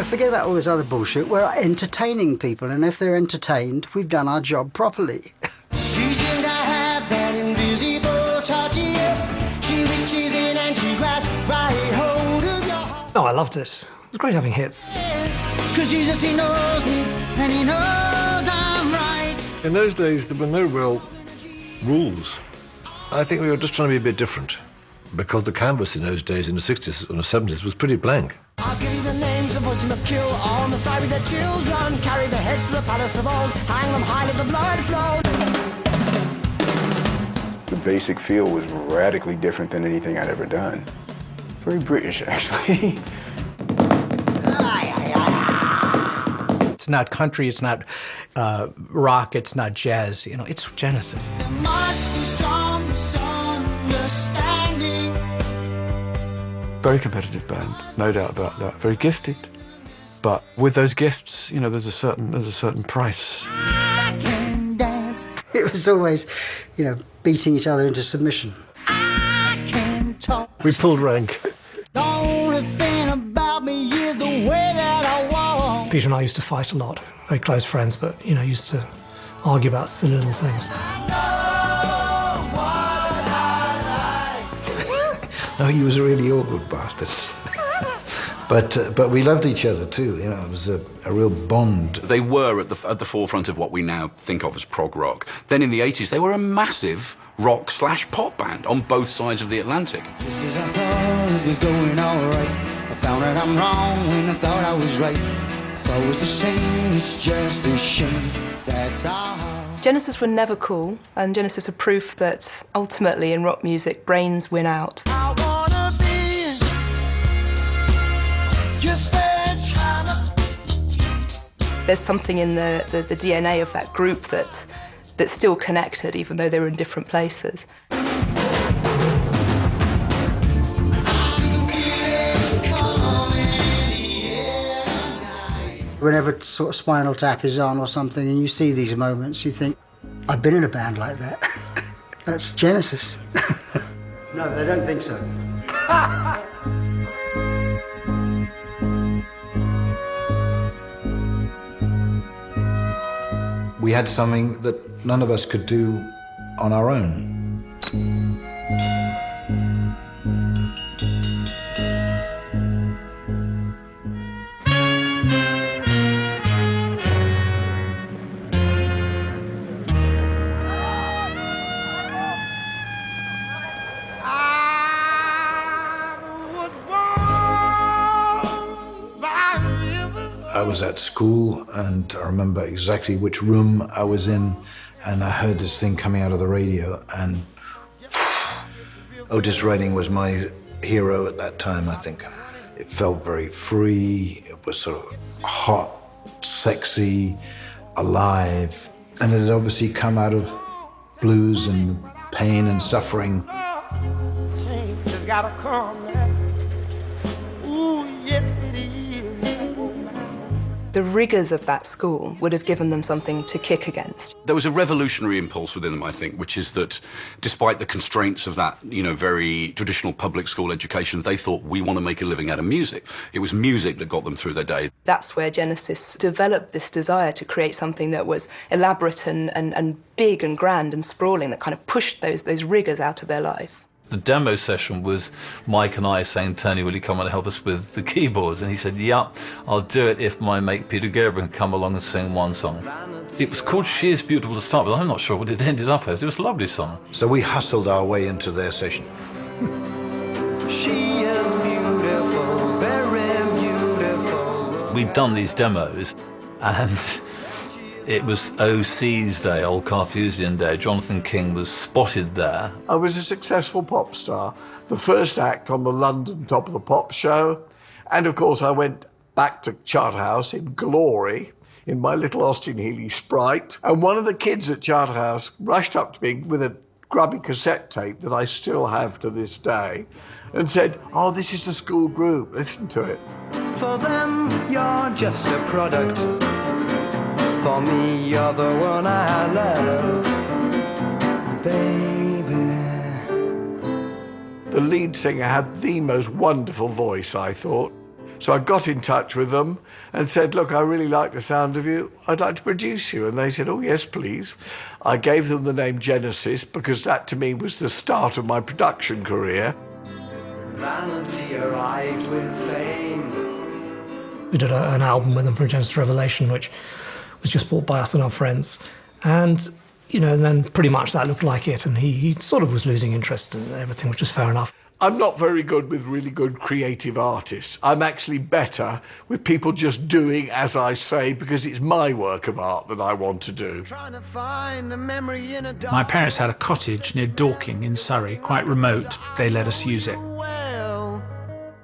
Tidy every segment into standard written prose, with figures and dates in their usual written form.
forget about all this other bullshit. We're entertaining people, and if they're entertained, we've done our job properly. She seems to have that invisible touch. She reaches in and she grabs right hold of your heart. Oh, I loved it. It was great having hits. 'Cause Jesus, he knows me, and he knows I'm right. In those days, there were no real rules. I think we were just trying to be a bit different, because the canvas in those days, in the 60s and the 70s, was pretty blank. I'll give you the names of those you must kill. All must die with their children. Carry the heads to the palace of old. Hang them high, let the blood flow. The basic feel was radically different than anything I'd ever done. Very British, actually. It's not country, it's not rock, it's not jazz, you know, it's Genesis. There must be some misunderstanding. Very competitive band, no doubt about that. Very gifted, but with those gifts, you know, there's a certain price. I can dance. It was always, you know, beating each other into submission. I can talk. We pulled rank. The only thing about me is the way that I walk. Peter and I used to fight a lot, very close friends, but, you know, used to argue about silly little things. No, he was a really awkward bastard. But we loved each other too. You know, it was a real bond. They were at the forefront of what we now think of as prog rock. Then in the 80s, they were a massive rock/pop band on both sides of the Atlantic. Just as I thought it was going all right, I found out I'm wrong when I thought I was right. So it's a shame, it's just a shame. That's all. Genesis were never cool, and Genesis are proof that ultimately in rock music, brains win out. I wanna be just There's something in the DNA of that group that's still connected, even though they were in different places. Whenever sort of Spinal Tap is on or something and you see these moments, you think, I've been in a band like that. That's Genesis. No, they don't think so. We had something that none of us could do on our own. I was at school, and I remember exactly which room I was in, and I heard this thing coming out of the radio, and Otis Redding was my hero at that time, I think. It felt very free, it was sort of hot, sexy, alive, and it had obviously come out of blues and pain and suffering. Change has gotta come now. Ooh, yes it is. The rigours of that school would have given them something to kick against. There was a revolutionary impulse within them, I think, which is that despite the constraints of that, you know, very traditional public school education, they thought, we want to make a living out of music. It was music that got them through their day. That's where Genesis developed this desire to create something that was elaborate and big and grand and sprawling, that kind of pushed those rigours out of their life. The demo session was Mike and I saying, Tony, will you come and help us with the keyboards? And he said, yeah, I'll do it if my mate Peter Gabriel can come along and sing one song. It was called She Is Beautiful to start with. I'm not sure what it ended up as. It was a lovely song. So we hustled our way into their session. She is beautiful, very beautiful. We'd done these demos, and it was OC's day, Old Carthusian Day. Jonathan King was spotted there. I was a successful pop star, the first act on the London Top of the Pops show. And of course, I went back to Charterhouse in glory in my little Austin Healey Sprite. And one of the kids at Charterhouse rushed up to me with a grubby cassette tape that I still have to this day and said, oh, this is the school group, listen to it. For them, you're just a product. For me, you're the one I love, baby. The lead singer had the most wonderful voice, I thought. So I got in touch with them and said, look, I really like the sound of you. I'd like to produce you. And they said, oh, yes, please. I gave them the name Genesis because that, to me, was the start of my production career. Vanity arrived with flame. We did an album with them from Genesis Revelation, which was just bought by us and our friends. And, you know, and then pretty much that looked like it. And he sort of was losing interest in everything, which was fair enough. I'm not very good with really good creative artists. I'm actually better with people just doing as I say because it's my work of art that I want to do. My parents had a cottage near Dorking in Surrey, quite remote. They let us use it.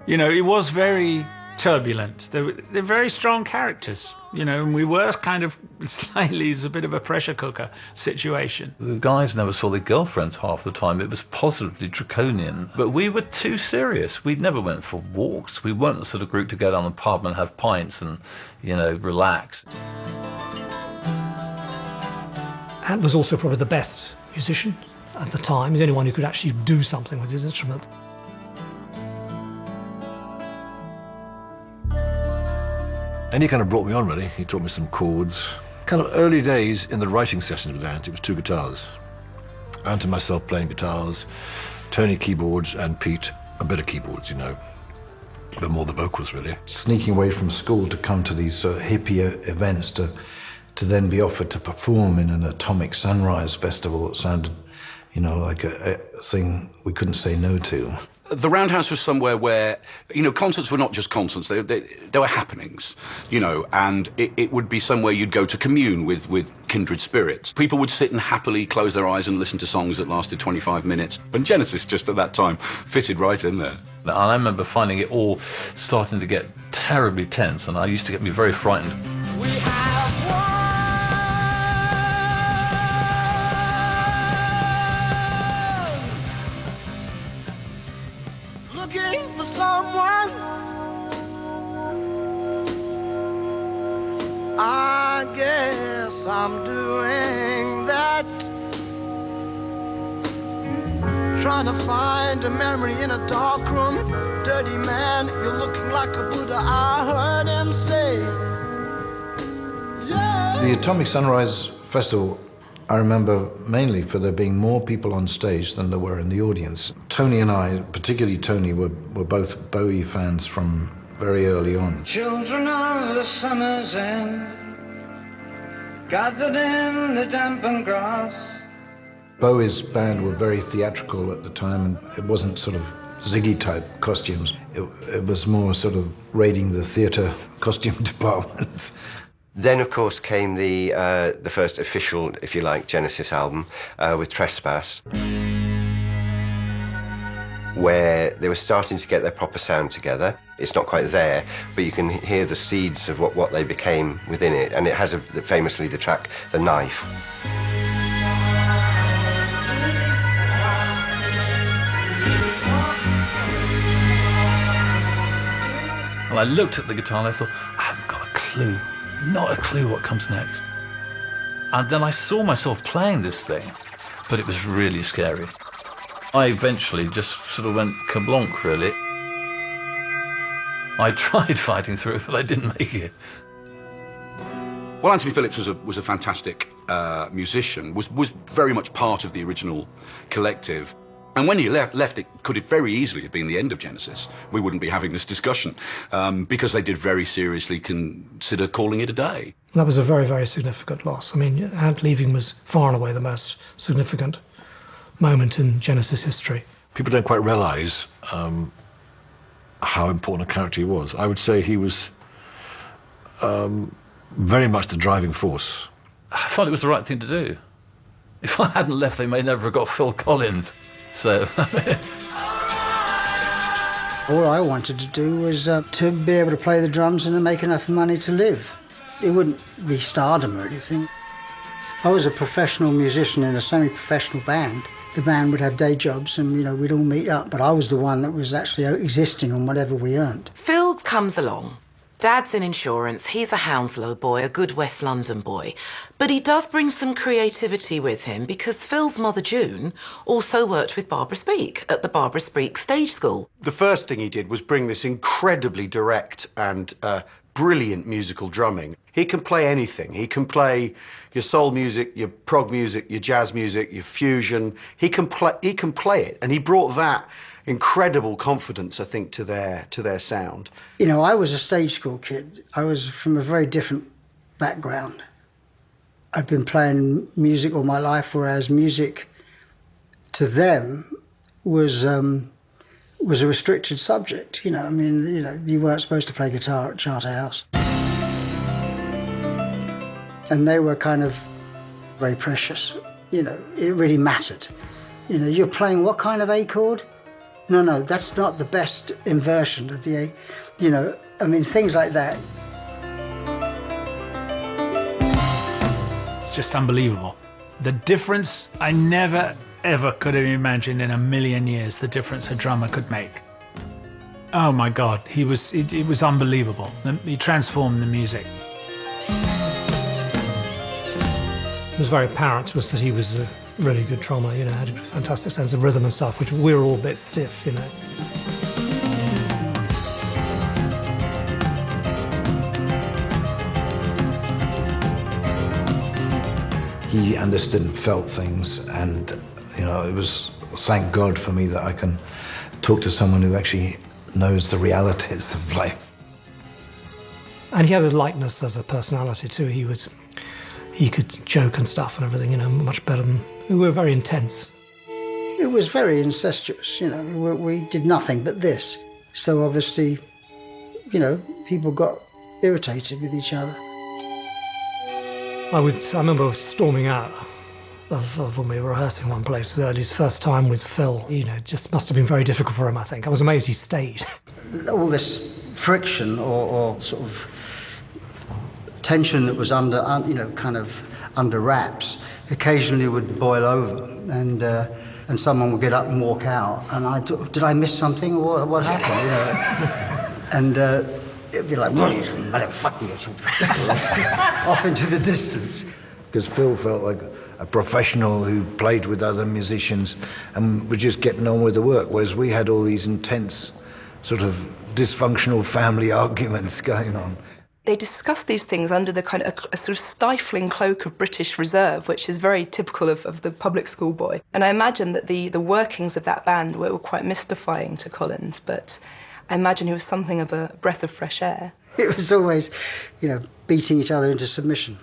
You know, it was very turbulent. They're very strong characters, you know, and we were kind of slightly as a bit of a pressure cooker situation. The guys never saw their girlfriends half the time. It was positively draconian. But we were too serious. We never went for walks. We weren't the sort of group to go down the pub and have pints and, you know, relax. Ant was also probably the best musician at the time. He's the only one who could actually do something with his instrument. And he kind of brought me on, really. He taught me some chords. Kind of early days in the writing sessions with Ant, it was 2 guitars. Ant and myself playing guitars, Tony keyboards, and Pete a bit of keyboards, you know, but more the vocals, really. Sneaking away from school to come to these hippie events to then be offered to perform in an Atomic Sunrise Festival that sounded, you know, like a thing we couldn't say no to. The Roundhouse was somewhere where, you know, concerts were not just concerts, they were happenings, you know, and it would be somewhere you'd go to commune with kindred spirits. People would sit and happily close their eyes and listen to songs that lasted 25 minutes. And Genesis, just at that time, fitted right in there. And I remember finding it all starting to get terribly tense, and I used to get me very frightened. I guess I'm doing that. Trying to find a memory in a dark room. Dirty man, you're looking like a Buddha, I heard him say. Yeah. The Atomic Sunrise Festival, I remember mainly for there being more people on stage than there were in the audience. Tony and I, particularly Tony, were both Bowie fans from very early on. Children of the summer's end, gathered in the dampened grass. Bowie's band were very theatrical at the time, and it wasn't sort of Ziggy-type costumes. It was more sort of raiding the theatre costume department. Then, of course, came the first official, if you like, Genesis album with Trespass, where they were starting to get their proper sound together. It's not quite there, but you can hear the seeds of what they became within it. And it has famously the track, The Knife. And I looked at the guitar and I thought, I haven't got a clue, not a clue what comes next. And then I saw myself playing this thing, but it was really scary. I eventually just sort of went kablonk, really. I tried fighting through it, but I didn't make it. Well, Anthony Phillips was a fantastic musician, was very much part of the original collective. And when he left, it could have very easily have been the end of Genesis. We wouldn't be having this discussion because they did very seriously consider calling it a day. That was a very, very significant loss. I mean, Ant leaving was far and away the most significant moment in Genesis history. People don't quite realise how important a character he was. I would say he was very much the driving force. I felt it was the right thing to do. If I hadn't left, they may never have got Phil Collins. So all I wanted to do was to be able to play the drums and to make enough money to live. It wouldn't be stardom or anything. I was a professional musician in a semi-professional band. The band would have day jobs and, you know, we'd all meet up, but I was the one that was actually existing on whatever we earned. Phil comes along Dad's in insurance, he's a Hounslow boy, a good West London boy. But he does bring some creativity with him because Phil's mother, June, also worked with Barbara Speake at the Barbara Speake Stage School. The first thing he did was bring this incredibly direct and brilliant musical drumming. He can play anything. He can play your soul music, your prog music, your jazz music, your fusion. He can play it, and he brought that incredible confidence, I think, to their sound. You know, I was a stage school kid. I was from a very different background. I'd been playing music all my life, whereas music to them was a restricted subject. You know, I mean, you know, you weren't supposed to play guitar at Charterhouse. And they were kind of very precious. You know, it really mattered. You know, you're playing what kind of A chord? No, that's not the best inversion of the A. You know, I mean, things like that. It's just unbelievable. The difference, I never, ever could have imagined in a million years the difference a drummer could make. Oh my God, it was unbelievable. He transformed the music. It was very apparent was that he was a really good drummer, you know, had a fantastic sense of rhythm and stuff, which we were all a bit stiff, you know. He understood and felt things, and, you know, it was, thank God for me that I can talk to someone who actually knows the realities of life. And he had a lightness as a personality too. He could joke and stuff and everything, you know, much better than... We were very intense. It was very incestuous, you know. We did nothing but this. So obviously, you know, people got irritated with each other. I remember storming out of when we were rehearsing one place, his first time with Phil. You know, it just must have been very difficult for him, I think. I was amazed he stayed. All this friction or sort of tension that was you know, kind of under wraps, occasionally would boil over, and someone would get up and walk out, and I thought, did I miss something, or what happened? You know? And it'd be like, motherfucker, off into the distance. Because Phil felt like a professional who played with other musicians and was just getting on with the work, whereas we had all these intense, sort of dysfunctional family arguments going on. They discuss these things under the kind of a sort of stifling cloak of British reserve, which is very typical of the public school boy. And I imagine that the workings of that band were quite mystifying to Collins, but I imagine he was something of a breath of fresh air. It was always, you know, beating each other into submission.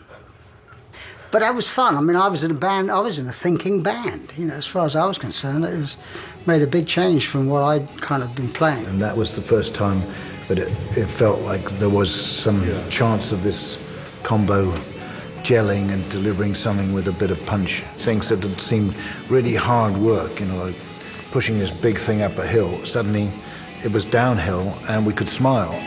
But that was fun. I mean, I was in a band, I was in a thinking band. You know, as far as I was concerned, it made a big change from what I'd kind of been playing. And that was the first time that it felt like there was some chance of this combo gelling and delivering something with a bit of punch. Things that had seemed really hard work, you know, like pushing this big thing up a hill, suddenly it was downhill and we could smile.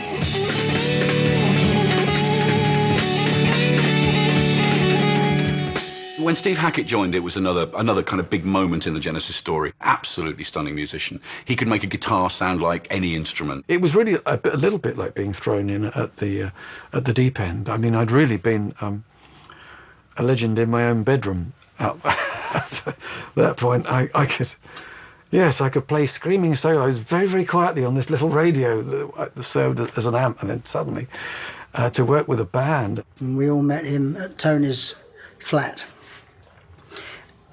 When Steve Hackett joined, it was another kind of big moment in the Genesis story. Absolutely stunning musician. He could make a guitar sound like any instrument. It was really a little bit like being thrown in at the deep end. I mean, I'd really been a legend in my own bedroom at that point. I could play screaming solos very, very quietly on this little radio that served as an amp, and then suddenly to work with a band. We all met him at Tony's flat.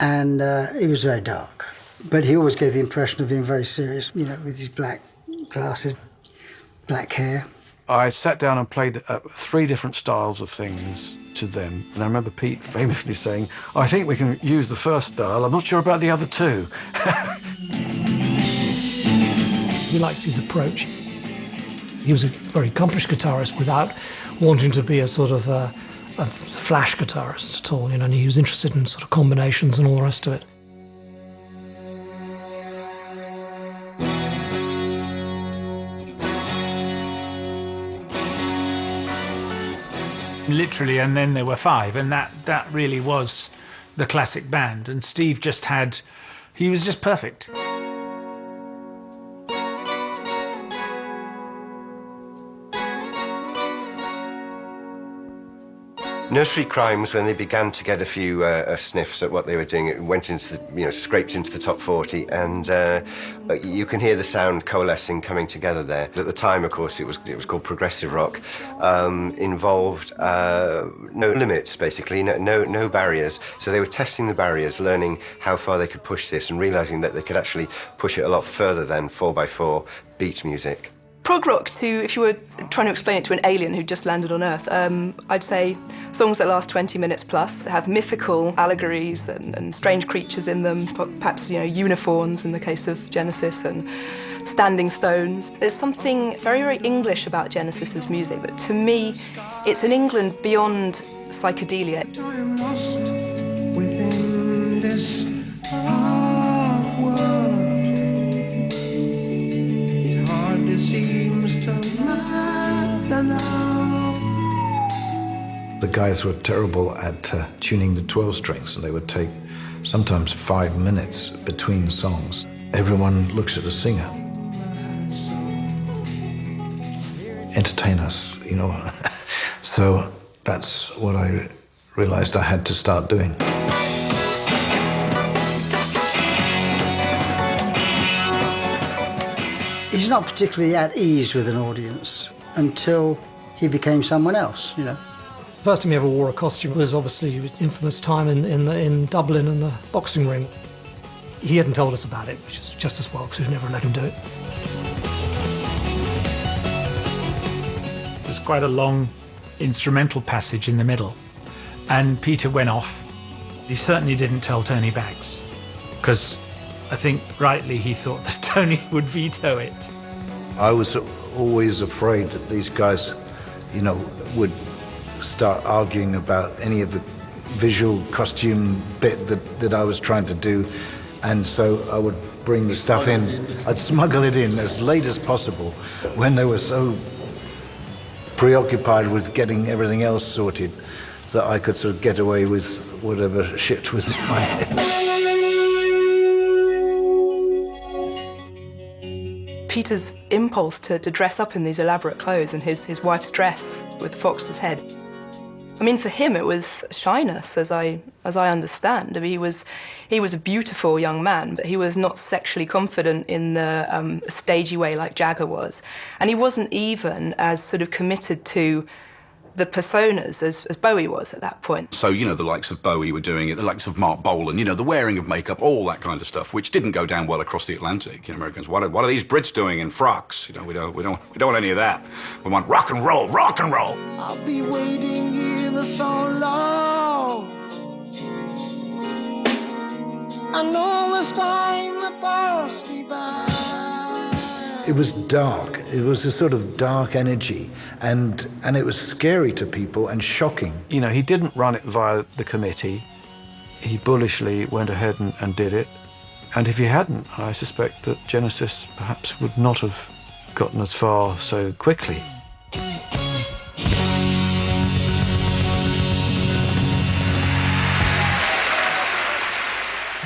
And he was very dark, but he always gave the impression of being very serious, you know, with his black glasses, black hair. I sat down and played 3 different styles of things to them. And I remember Pete famously saying, I think we can use the first style, I'm not sure about the other 2. We liked his approach. He was a very accomplished guitarist without wanting to be a sort of a flash guitarist at all, you know, and he was interested in sort of combinations and all the rest of it. Literally, and then there were 5, and that really was the classic band, and Steve he was just perfect. Nursery Crimes, when they began to get a few sniffs at what they were doing, it went into the, scraped into the top 40, and you can hear the sound coalescing, coming together there. At the time, of course, it was called progressive rock. Involved no limits, basically, no barriers. So they were testing the barriers, learning how far they could push this, and realizing that they could actually push it a lot further than 4x4 beat music. Prog rock, if you were trying to explain it to an alien who just landed on Earth, I'd say songs that last 20 minutes plus, have mythical allegories and strange creatures in them, perhaps unicorns in the case of Genesis, and standing stones. There's something very, very English about Genesis's music that, to me, it's an England beyond psychedelia. I'm lost within this world. It hardly seems to matter now. The guys were terrible at tuning the 12 strings, and they would take sometimes 5 minutes between songs. Everyone looks at the singer. Entertain us, So that's what I realized I had to start doing. He's not particularly at ease with an audience until he became someone else, The first time he ever wore a costume was obviously infamous time in Dublin in the boxing ring. He hadn't told us about it, which is just as well, because we've never let him do it. There's quite a long instrumental passage in the middle, and Peter went off. He certainly didn't tell Tony Banks, because I think rightly he thought that Tony would veto it. I was always afraid that these guys, would start arguing about any of the visual costume bit that I was trying to do, and so I would bring the stuff in. I'd smuggle it in as late as possible when they were so preoccupied with getting everything else sorted that I could sort of get away with whatever shit was in my head. Peter's impulse to dress up in these elaborate clothes and his wife's dress with the fox's head. I mean, for him, it was shyness, as I understand. I mean, he was a beautiful young man, but he was not sexually confident in the stagey way like Jagger was. And he wasn't even as sort of committed to the personas as Bowie was at that point. So, the likes of Bowie were doing it, the likes of Mark Bolan, the wearing of makeup, all that kind of stuff, which didn't go down well across the Atlantic. Americans, what are these Brits doing in frocks? We don't want any of that. We want rock and roll, rock and roll. I'll be waiting here so long. And all this time that passed me by. It was dark. It was a sort of dark energy, and it was scary to people and shocking. He didn't run it via the committee. He bullishly went ahead and did it. And if he hadn't, I suspect that Genesis perhaps would not have gotten as far so quickly.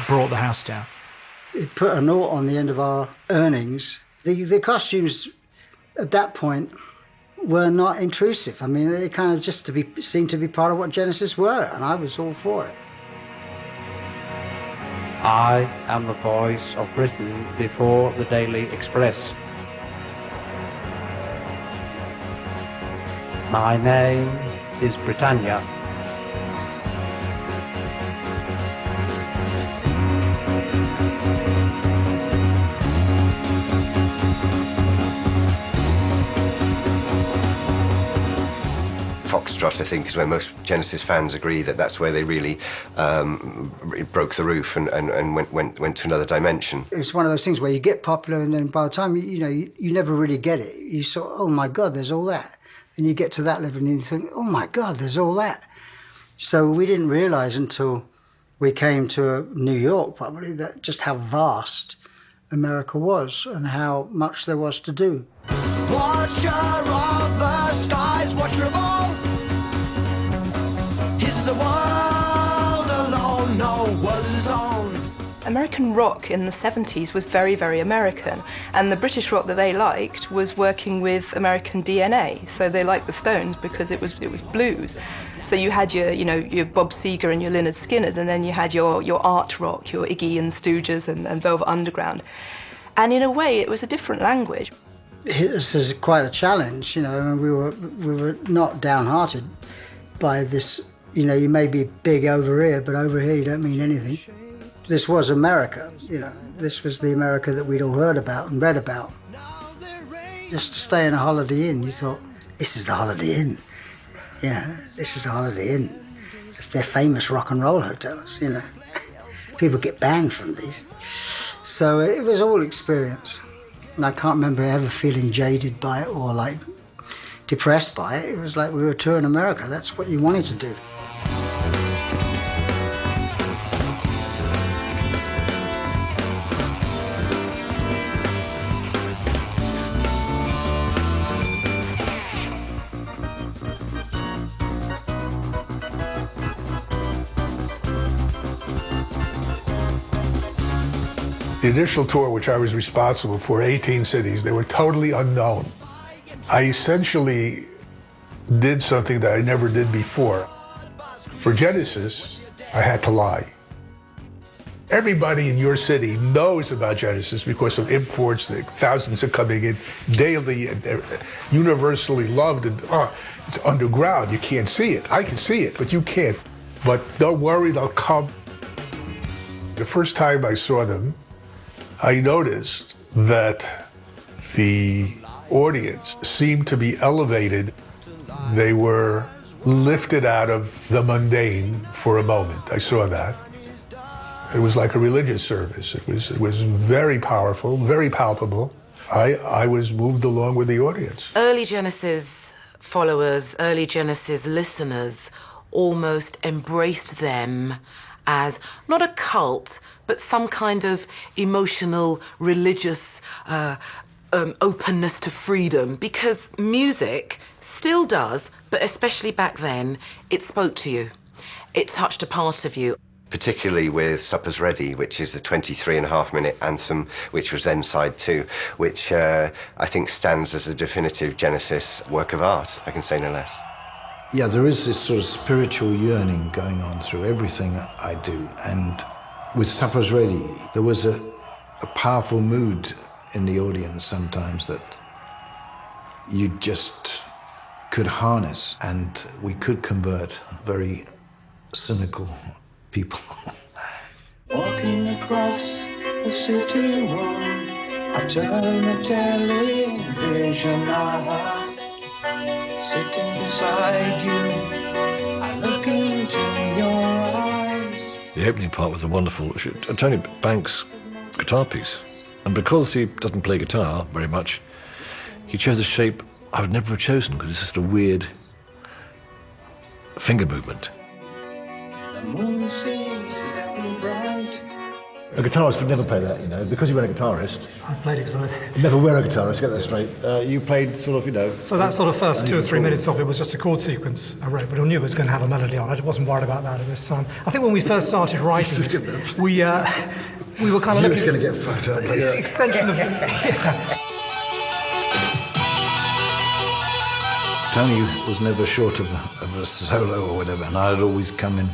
Brought the house down. It put a naught on the end of our earnings. The costumes at that point were not intrusive. I mean, they kind of just seemed to be part of what Genesis were, and I was all for it. I am the voice of Britain before the Daily Express. My name is Britannia. Foxtrot, I think, is where most Genesis fans agree that that's where they really broke the roof and went to another dimension. It's one of those things where you get popular, and then by the time you never really get it. You sort of, oh my God, there's all that. And you get to that level and you think, oh my God, there's all that. So we didn't realise until we came to New York, probably, that just how vast America was and how much there was to do. Watcher of the skies, watch revolt. Is the world alone? No world is on. American rock in the 70s was very, very American, and the British rock that they liked was working with American DNA. So they liked the Stones because it was blues. So So you had your Bob Seger and your Lynyrd Skynyrd, and then you had your art rock, your Iggy and Stooges and Velvet Underground. And in a way, it was a different language. This is quite a challenge, and we were not downhearted by this. You may be big over here, but over here you don't mean anything. This was America, This was the America that we'd all heard about and read about. Just to stay in a Holiday Inn, you thought, this is the Holiday Inn. This is a Holiday Inn. They're famous rock and roll hotels, People get banned from these. So it was all experience. And I can't remember ever feeling jaded by it or like depressed by it. It was like we were touring America. That's what you wanted to do. The initial tour, which I was responsible for, 18 cities, they were totally unknown. I essentially did something that I never did before. For Genesis, I had to lie. Everybody in your city knows about Genesis because of imports. Thousands are coming in daily and they're universally loved. And it's underground. You can't see it. I can see it, but you can't. But don't worry, they'll come. The first time I saw them, I noticed that the audience seemed to be elevated. They were lifted out of the mundane for a moment. I saw that. It was like a religious service. It was very powerful, very palpable. I was moved along with the audience. Early Genesis followers, early Genesis listeners almost embraced them as not a cult, but some kind of emotional, religious openness to freedom, because music still does, but especially back then, it spoke to you. It touched a part of you. Particularly with Supper's Ready, which is the 23.5-minute anthem, which was then side 2, which I think stands as a definitive Genesis work of art, I can say no less. Yeah, there is this sort of spiritual yearning going on through everything I do. And with Supper's Ready, there was a powerful mood in the audience sometimes that you just could harness, and we could convert very cynical people. Walking across the city wall, I turn the television off. Sitting beside you, I look into your eyes. The opening part was a wonderful Tony Banks guitar piece. And because he doesn't play guitar very much, he chose a shape I would never have chosen, because it's just a weird finger movement. The moon seems very bright. A guitarist would never play that, because you were a guitarist. I played it because I Never were a guitarist, get that straight. You played sort of, So that sort of first 2 or 3 minutes of it was just a chord sequence I wrote, but I knew it was going to have a melody on it. I wasn't worried about that at this time. I think when we first started writing, we were kind of You looking was going to get fucked up. Extension of... Tony was never short of a solo or whatever, and I'd always come in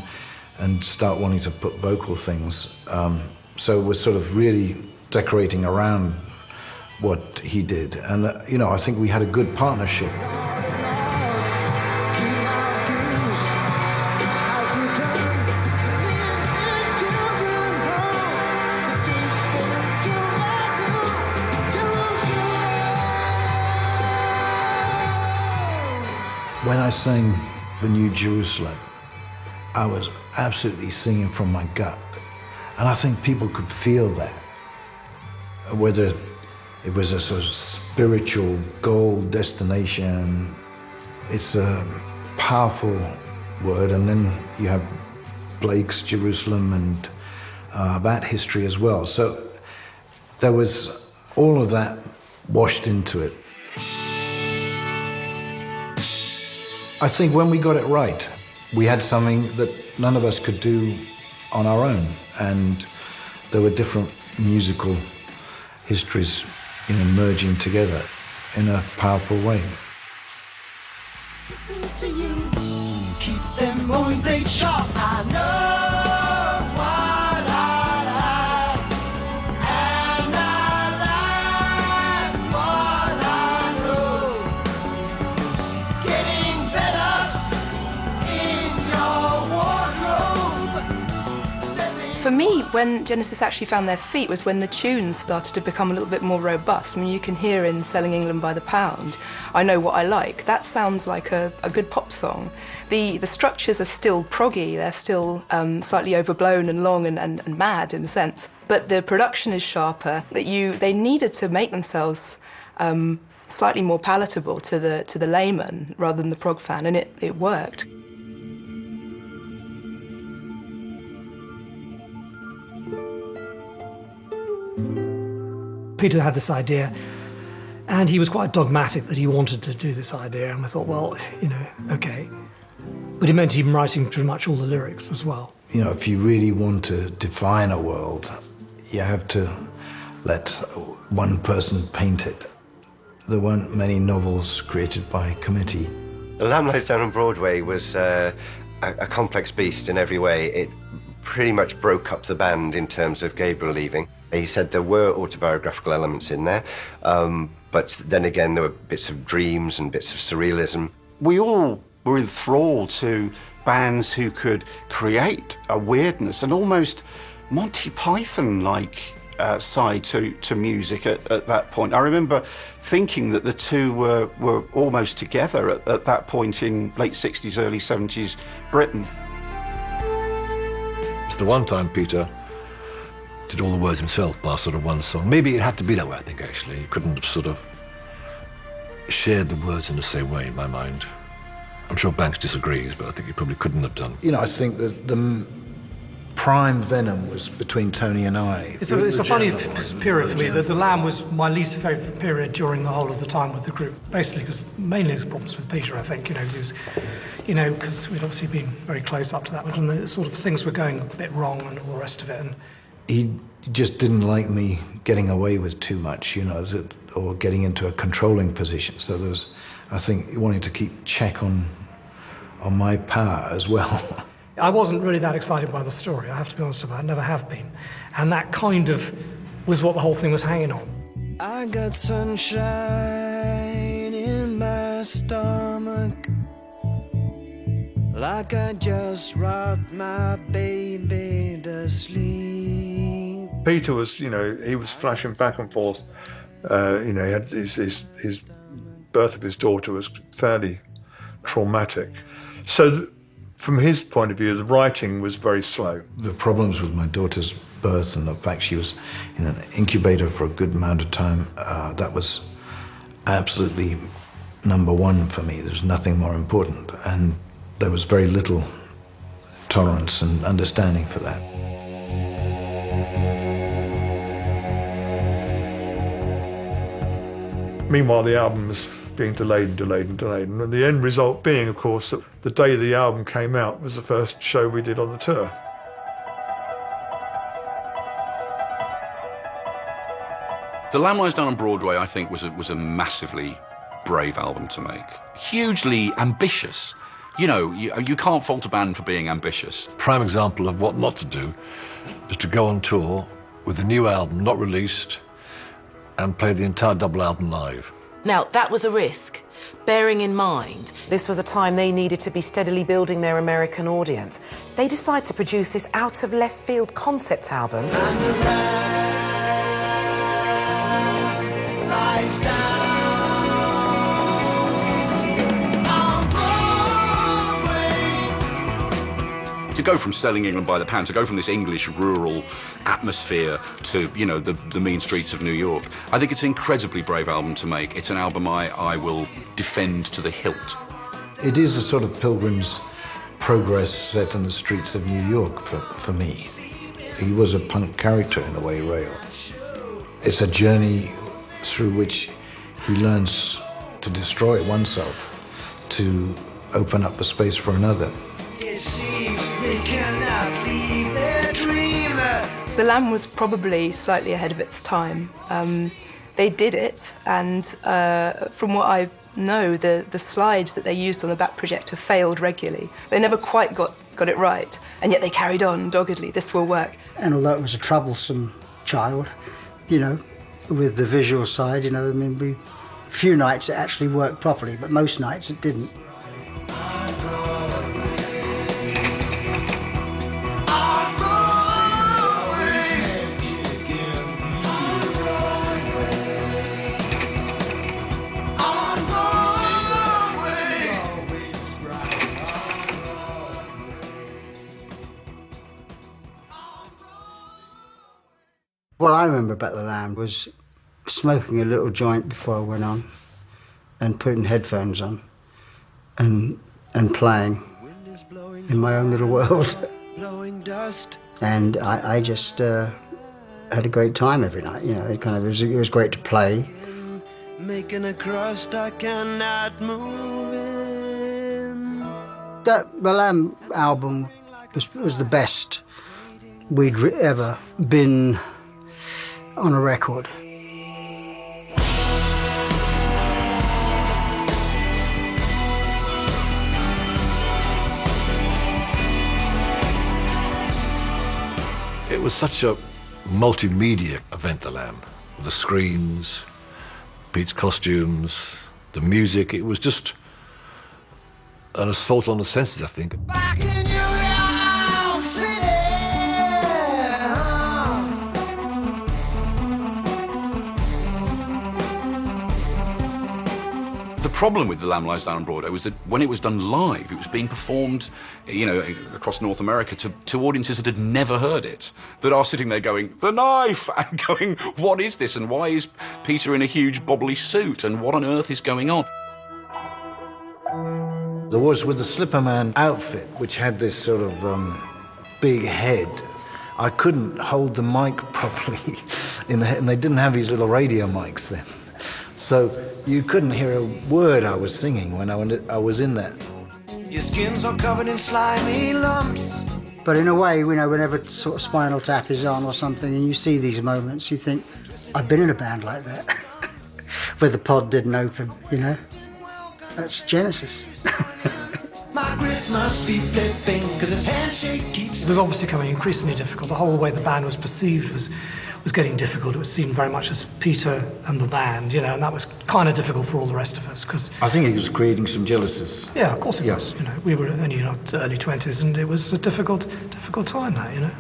and start wanting to put vocal things. So we're sort of really decorating around what he did. And, I think we had a good partnership. When I sang The New Jerusalem, I was absolutely singing from my gut. And I think people could feel that. Whether it was a sort of spiritual goal, destination, it's a powerful word. And then you have Blake's Jerusalem and that history as well. So there was all of that washed into it. I think when we got it right, we had something that none of us could do on our own, and there were different musical histories, merging together in a powerful way. Keep them straight shot. I know what I like, and I like what I know. Getting better in your wardrobe. For me, when Genesis actually found their feet was when the tunes started to become a little bit more robust. I mean, you can hear in Selling England by the Pound, I Know What I Like. That sounds like a good pop song. The structures are still proggy, they're still slightly overblown and long and mad in a sense. But the production is sharper. They needed to make themselves slightly more palatable to the layman rather than the prog fan, and it worked. Peter had this idea, and he was quite dogmatic that he wanted to do this idea, and I thought, well, okay. But it meant him writing pretty much all the lyrics as well. If you really want to define a world, you have to let one person paint it. There weren't many novels created by committee. The Lamb Lies Down on Broadway was a complex beast in every way. It pretty much broke up the band in terms of Gabriel leaving. He said there were autobiographical elements in there, but then again there were bits of dreams and bits of surrealism. We all were enthralled to bands who could create a weirdness, an almost Monty Python-like side to music at that point. I remember thinking that the two were almost together at that point in late 60s, early 70s Britain. It's the one time Peter did all the words himself by sort of one song. Maybe it had to be that way, I think, actually. He couldn't have sort of shared the words in the same way, in my mind. I'm sure Banks disagrees, but I think he probably couldn't have done. I think that the prime venom was between Tony and I. It's a funny period for me. The Lamb was my least favourite period during the whole of the time with the group, basically because mainly the problems with Peter, I think, because we'd obviously been very close up to that point, and the sort of things were going a bit wrong and all the rest of it. And he just didn't like me getting away with too much, or getting into a controlling position. So there was, I think, wanting to keep check on my power as well. I wasn't really that excited by the story, I have to be honest about it. I never have been. And that kind of was what the whole thing was hanging on. I got sunshine in my stomach, like I just rocked my baby to sleep. Peter was, he was flashing back and forth. He had his birth of his daughter was fairly traumatic. So from his point of view, the writing was very slow. The problems with my daughter's birth and the fact she was in an incubator for a good amount of time, that was absolutely number one for me. There's nothing more important. And there was very little tolerance and understanding for that. Meanwhile, the album was being delayed and delayed and delayed. And the end result being, of course, that the day the album came out was the first show we did on the tour. The Lamb Lies Down on Broadway, I think, was a massively brave album to make. Hugely ambitious. You can't fault a band for being ambitious. Prime example of what not to do is to go on tour with the new album not released and play the entire double album live. Now, that was a risk, bearing in mind this was a time they needed to be steadily building their American audience. They decided to produce this out-of-left-field concept album. Lies down. To go from Selling England by the Pound, to go from this English rural atmosphere to, the mean streets of New York, I think it's an incredibly brave album to make. It's an album I will defend to the hilt. It is a sort of Pilgrim's Progress set in the streets of New York for me. He was a punk character in a way, Rail. It's a journey through which he learns to destroy oneself, to open up a space for another. It seems they cannot leave their dream. The Lamb was probably slightly ahead of its time. They did it, and from what I know, the slides that they used on the back projector failed regularly. They never quite got got it right. And yet they carried on doggedly, this will work. And although it was a troublesome child, you know, with the visual side, you know, I mean, few nights it actually worked properly, but most nights it didn't. What I remember about the Lamb was smoking a little joint before I went on and putting headphones on and playing in my own little world. And I just had a great time every night, you know, it was great to play. Making a crust I cannot move in. The Lamb album was the best we'd ever been on a record. It was such a multimedia event, The Lamb. The screens, Pete's costumes, the music. It was just an assault on the senses, I think. The problem with The Lamb Lies Down on Broadway was that when it was done live, it was being performed, you know, across North America to audiences that had never heard it, that are sitting there going, "The knife!" and going, "What is this? And why is Peter in a huge bobbly suit? And what on earth is going on?" There was, with the Slipperman outfit, which had this sort of big head, I couldn't hold the mic properly in the head, and they didn't have these little radio mics then. So you couldn't hear a word I was singing when I was in that. Your skin's all covered in slimy lumps. But in a way, you know, whenever sort of Spinal Tap is on or something and you see these moments, you think, I've been in a band like that, where the pod didn't open, you know? That's Genesis. My grip must be flipping, 'cause his handshake keeps... It was obviously becoming increasingly difficult. The whole way the band was perceived was getting difficult. It was seen very much as Peter and the band, you know, and that was kind of difficult for all the rest of us, because... I think it was creating some jealousies. Yeah, of course it was. You know, we were only in our early 20s, and it was a difficult time, that, you know.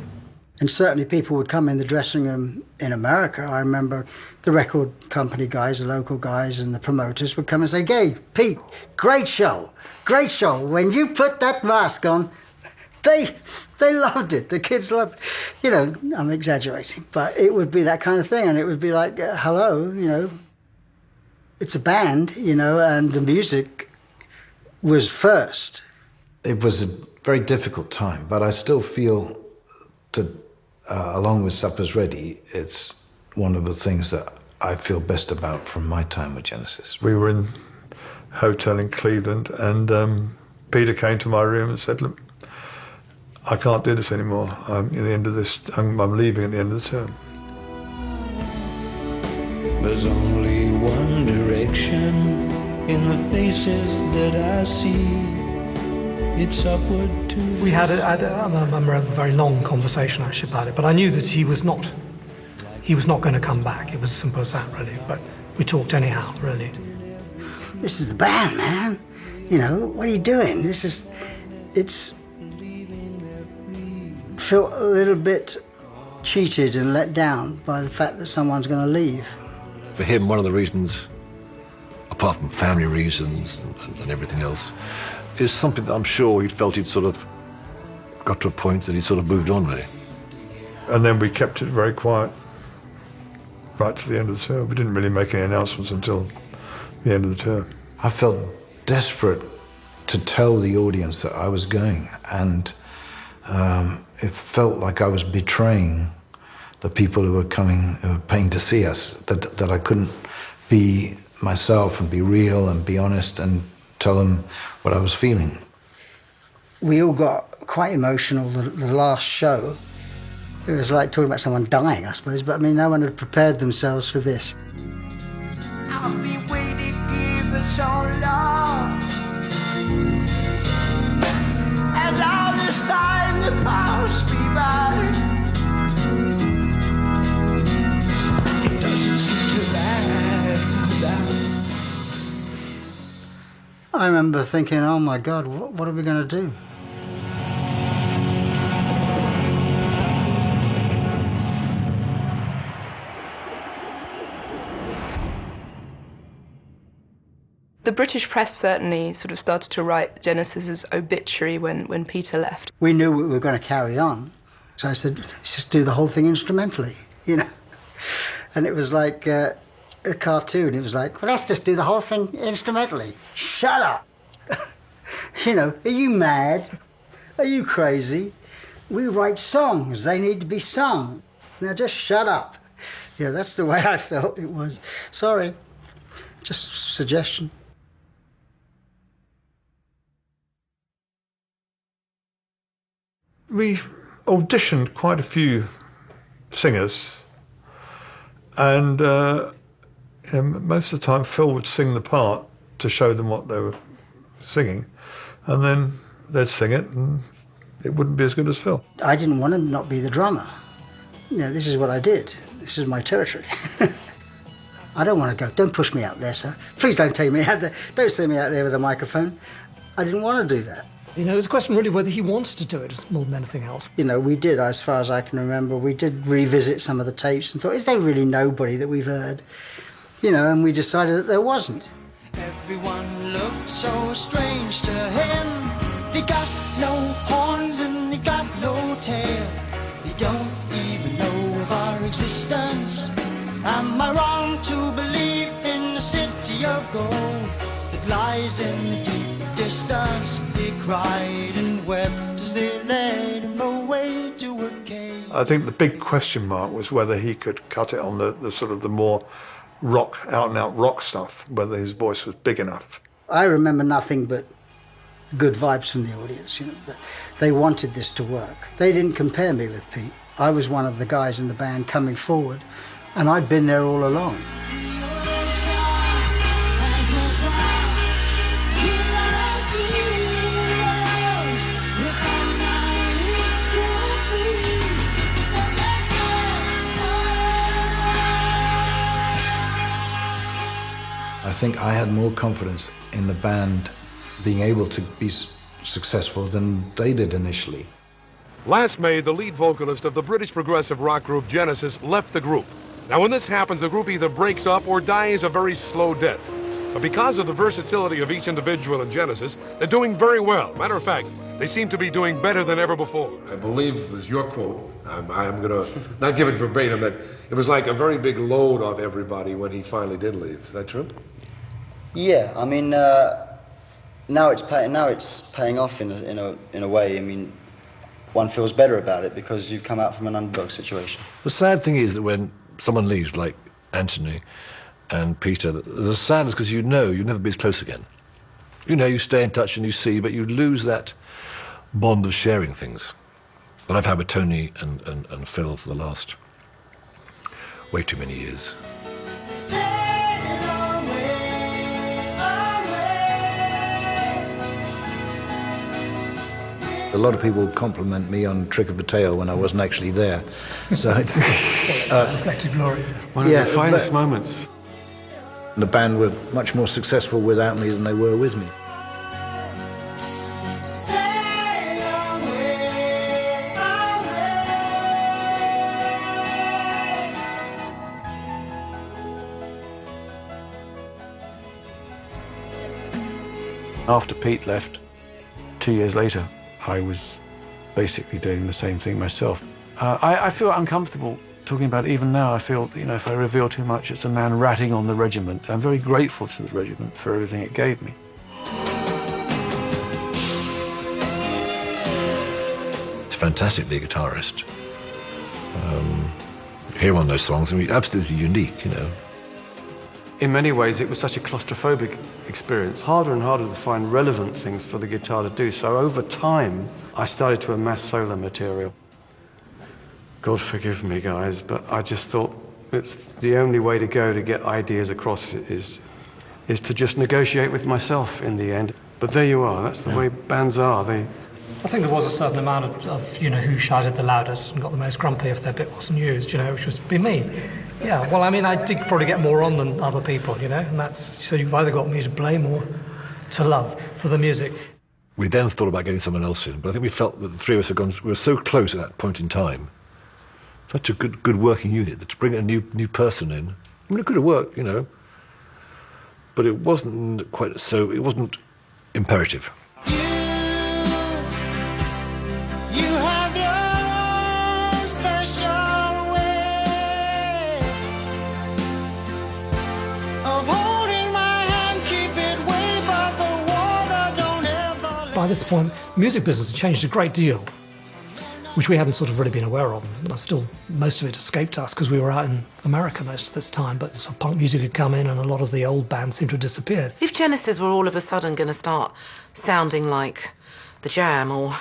And certainly people would come in the dressing room in America. I remember the record company guys, the local guys and the promoters would come and say, "Hey, Pete, great show. When you put that mask on," they loved it. The kids loved it. You know, I'm exaggerating, but it would be that kind of thing. And it would be like, hello, you know, it's a band, you know, and the music was first. It was a very difficult time, but I still feel that, along with Supper's Ready, it's one of the things that I feel best about from my time with Genesis. We were in a hotel in Cleveland, and Peter came to my room and said, "Look, I can't do this anymore. I'm leaving at the end of the term." There's only one direction in the faces that I see. It's upward to... We had a very long conversation actually about it, but I knew that he was not going to come back. It was as simple as that, really. But we talked anyhow, really. This is the band, man. You know, what are you doing? It's felt a little bit cheated and let down by the fact that someone's going to leave. For him, one of the reasons, apart from family reasons and everything else, is something that I'm sure he'd felt he'd sort of got to a point that he'd sort of moved on, really. And then we kept it very quiet right to the end of the term. We didn't really make any announcements until the end of the term. I felt desperate to tell the audience that I was going, and it felt like I was betraying the people who were paying to see us, that I couldn't be myself and be real and be honest and tell them what I was feeling. We all got quite emotional the last show. It was like talking about someone dying, I suppose, but I mean, no one had prepared themselves for this. I've been waiting for so long, and all this time I remember thinking, oh my God, what are we going to do? The British press certainly sort of started to write Genesis's obituary when Peter left. We knew we were going to carry on. So I said, let's just do the whole thing instrumentally, you know. And it was like a cartoon. It was like, well, let's just do the whole thing instrumentally. Shut up. You know, are you mad? Are you crazy? We write songs. They need to be sung. Now just shut up. Yeah, that's the way I felt it was. Sorry. Just suggestion. We auditioned quite a few singers, and most of the time Phil would sing the part to show them what they were singing, and then they'd sing it and it wouldn't be as good as Phil. I didn't want to not be the drummer. You know, this is what I did. This is my territory. I don't want to go. Don't push me out there, sir. Please don't take me out there. Don't send me out there with a microphone. I didn't want to do that. You know, it was a question really whether he wanted to do it more than anything else. You know, we did, as far as I can remember, we did revisit some of the tapes and thought, is there really nobody that we've heard? You know, and we decided that there wasn't. Everyone looked so strange to him. They got no horns and they got no tail. They don't even know of our existence. Am I wrong to believe in a city of gold that lies in the deep distance? They cried and wept as they led him away to a cave. I think the big question mark was whether he could cut it on the sort of the more rock, out-and-out rock stuff, whether his voice was big enough. I remember nothing but good vibes from the audience. You know, they wanted this to work. They didn't compare me with Pete. I was one of the guys in the band coming forward, and I'd been there all along. I think I had more confidence in the band being able to be successful than they did initially. Last May, the lead vocalist of the British progressive rock group Genesis left the group. Now, when this happens, the group either breaks up or dies a very slow death. But because of the versatility of each individual in Genesis, they're doing very well. Matter of fact, they seem to be doing better than ever before. I believe it was your quote. I'm going to not give it verbatim, that it was like a very big load off everybody when he finally did leave. Is that true? Yeah, I mean, now it's paying off in a way. I mean, one feels better about it because you've come out from an underdog situation. The sad thing is that when someone leaves, like Anthony and Peter, there's a sadness because you know you'll never be as close again. You know, you stay in touch and you see, but you lose that bond of sharing things that I've had with Tony and Phil for the last way too many years. A lot of people compliment me on Trick of the Tail when I wasn't actually there. So it's... reflected glory. One of the finest moments. The band were much more successful without me than they were with me. After Pete left, 2 years later, I was basically doing the same thing myself. I feel uncomfortable talking about it even now. I feel, you know, if I reveal too much, it's a man ratting on the regiment. I'm very grateful to the regiment for everything it gave me. He's fantastically a guitarist. Hear one of those songs, I mean, absolutely unique, you know. In many ways, it was such a claustrophobic experience, harder and harder to find relevant things for the guitar to do. So over time, I started to amass solo material. God forgive me, guys, but I just thought it's the only way to go to get ideas across is to just negotiate with myself in the end. But there you are, that's the way bands are. I think there was a certain amount of you know, who shouted the loudest and got the most grumpy if their bit wasn't used, you know, which was be me. Yeah, well, I mean, I did probably get more on than other people, you know, and that's, so you've either got me to blame or to love for the music. We then thought about getting someone else in, but I think we felt that the three of us we were so close at that point in time, such a good working unit, that to bring a new person in, I mean, it could have worked, you know, but it wasn't quite so, it wasn't imperative. You have your special way of holding my hand, keep it way, but the water don't ever. By this point, music business had changed a great deal, which we hadn't sort of really been aware of. And still, most of it escaped us because we were out in America most of this time, but some punk music had come in and a lot of the old bands seemed to have disappeared. If Genesis were all of a sudden going to start sounding like The Jam or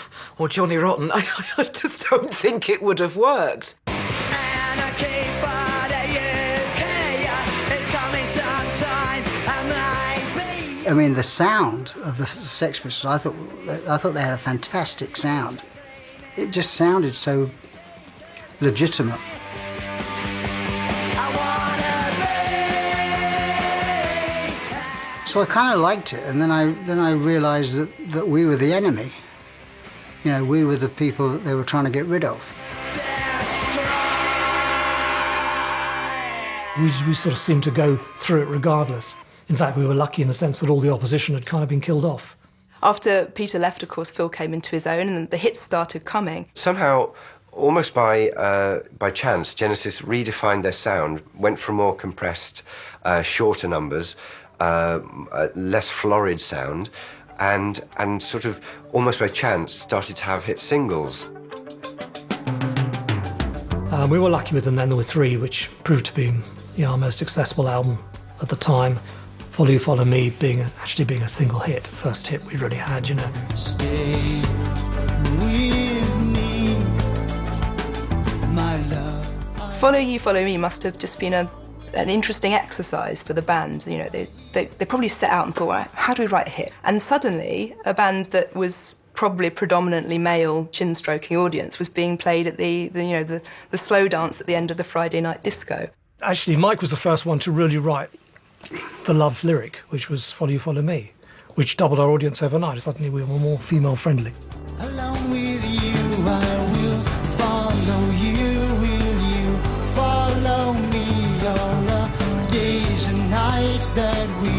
Johnny Rotten, I just don't think it would have worked. I mean, the sound of the Sex Pistols, I thought they had a fantastic sound. It just sounded so legitimate. So I kind of liked it, and then I realised that we were the enemy. You know, we were the people that they were trying to get rid of. We sort of seemed to go through it regardless. In fact, we were lucky in the sense that all the opposition had kind of been killed off. After Peter left, of course, Phil came into his own and the hits started coming. Somehow, almost by chance, Genesis redefined their sound, went for more compressed, shorter numbers, less florid sound, and sort of almost by chance started to have hit singles. We were lucky with them then. There were three, which proved to be our most accessible album at the time. Follow You, Follow Me actually being a single hit, first hit we really had, you know. Stay with me, my love. Follow You, Follow Me must have just been an interesting exercise for the band. You know, they probably set out and thought, right, how do we write a hit? And suddenly, a band that was probably a predominantly male chin-stroking audience was being played at the slow dance at the end of the Friday night disco. Actually, Mike was the first one to really write the love lyric, which was Follow You, Follow Me, which doubled our audience overnight. Suddenly we were more female-friendly. Along with you, I will follow you. Will you follow me? All the days and nights that we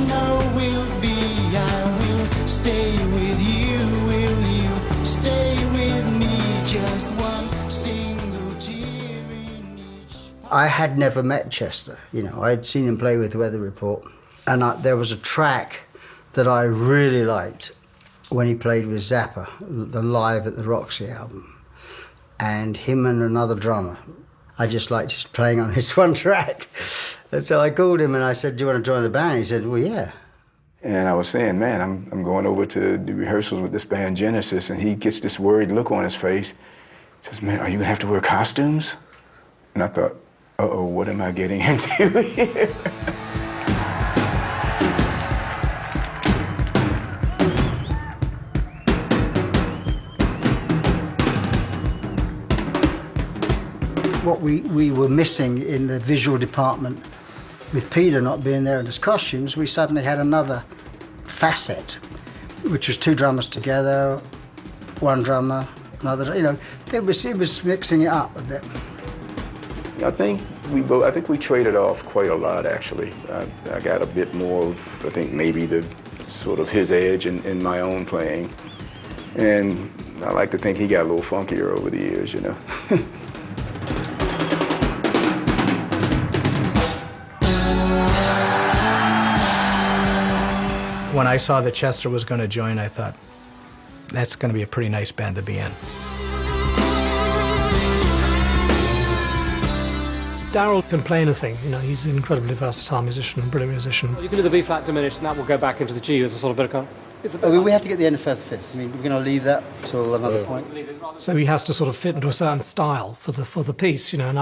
know will be. I will stay with you. Will you stay with me? Just one single tear in each. I had never met Chester, you know. I'd seen him play with Weather Report, and there was a track that I really liked when he played with Zappa, the Live at the Roxy album, and him and another drummer. I just liked just playing on this one track. And so I called him and I said, do you want to join the band? He said, well, yeah. And I was saying, man, I'm going over to the rehearsals with this band Genesis, and he gets this worried look on his face. He says, man, are you gonna have to wear costumes? And I thought, uh-oh, what am I getting into here? What we were missing in the visual department, with Peter not being there in his costumes, we suddenly had another facet, which was two drummers together, one drummer, another, you know, it was mixing it up a bit. I think we traded off quite a lot, actually. I got a bit more of, I think, maybe the sort of his edge in my own playing. And I like to think he got a little funkier over the years, you know. When I saw that Chester was going to join, I thought, that's going to be a pretty nice band to be in. Daryl can play anything, you know, he's an incredibly versatile musician and brilliant musician. You can do the B flat diminished and that will go back into the G as a sort of bit of we have to get the end of Fifth Fifth. I mean, we're going to leave that till another point. So he has to sort of fit into a certain style for the piece, you know. And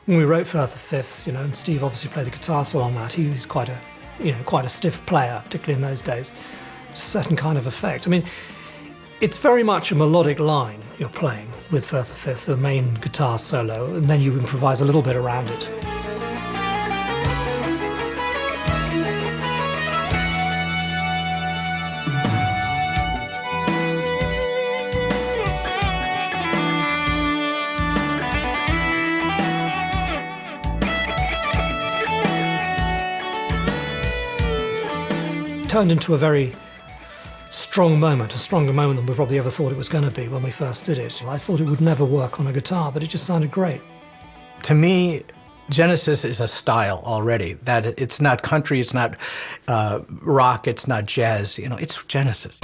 when we wrote Fifth Fifth, you know, and Steve obviously played the guitar solo on that, he was quite a stiff player, particularly in those days. It's a certain kind of effect. I mean, it's very much a melodic line you're playing with Firth the Fifth, the main guitar solo, and then you improvise a little bit around it. turned into a very strong moment, a stronger moment than we probably ever thought it was going to be when we first did it. I thought it would never work on a guitar, but it just sounded great. To me, Genesis is a style already. That it's not country, it's not rock, it's not jazz. You know, it's Genesis.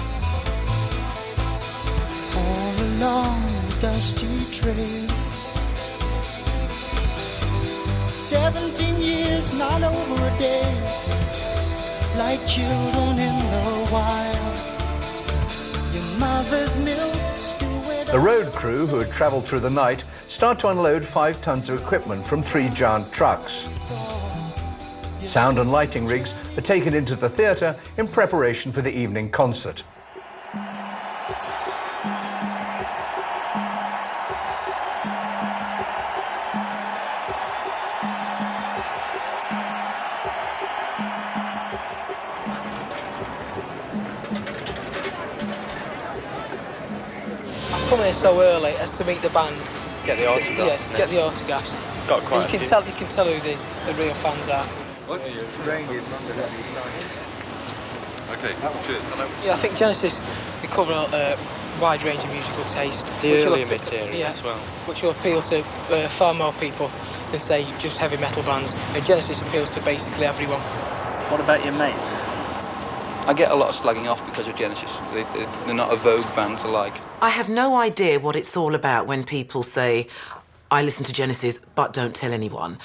All along the dusty trail, 17 years, not over a day, like children in the wild. Your mother's milk still wet. The road crew, who had travelled through the night, start to unload 5 tons of equipment from 3 giant trucks. Sound and lighting rigs are taken into the theatre in preparation for the evening concert. Come here so early as to meet the band. Get the autographs. Yes, get the autographs. Got quite a few. You can tell who the real fans are. What's it? Okay, cheers. Yeah, I think Genesis, we cover a wide range of musical taste. The earlier material as well. Which will appeal to far more people than, say, just heavy metal bands. Genesis appeals to basically everyone. What about your mates? I get a lot of slagging off because of Genesis. They're not a Vogue band to like. I have no idea what it's all about when people say, I listen to Genesis, but don't tell anyone.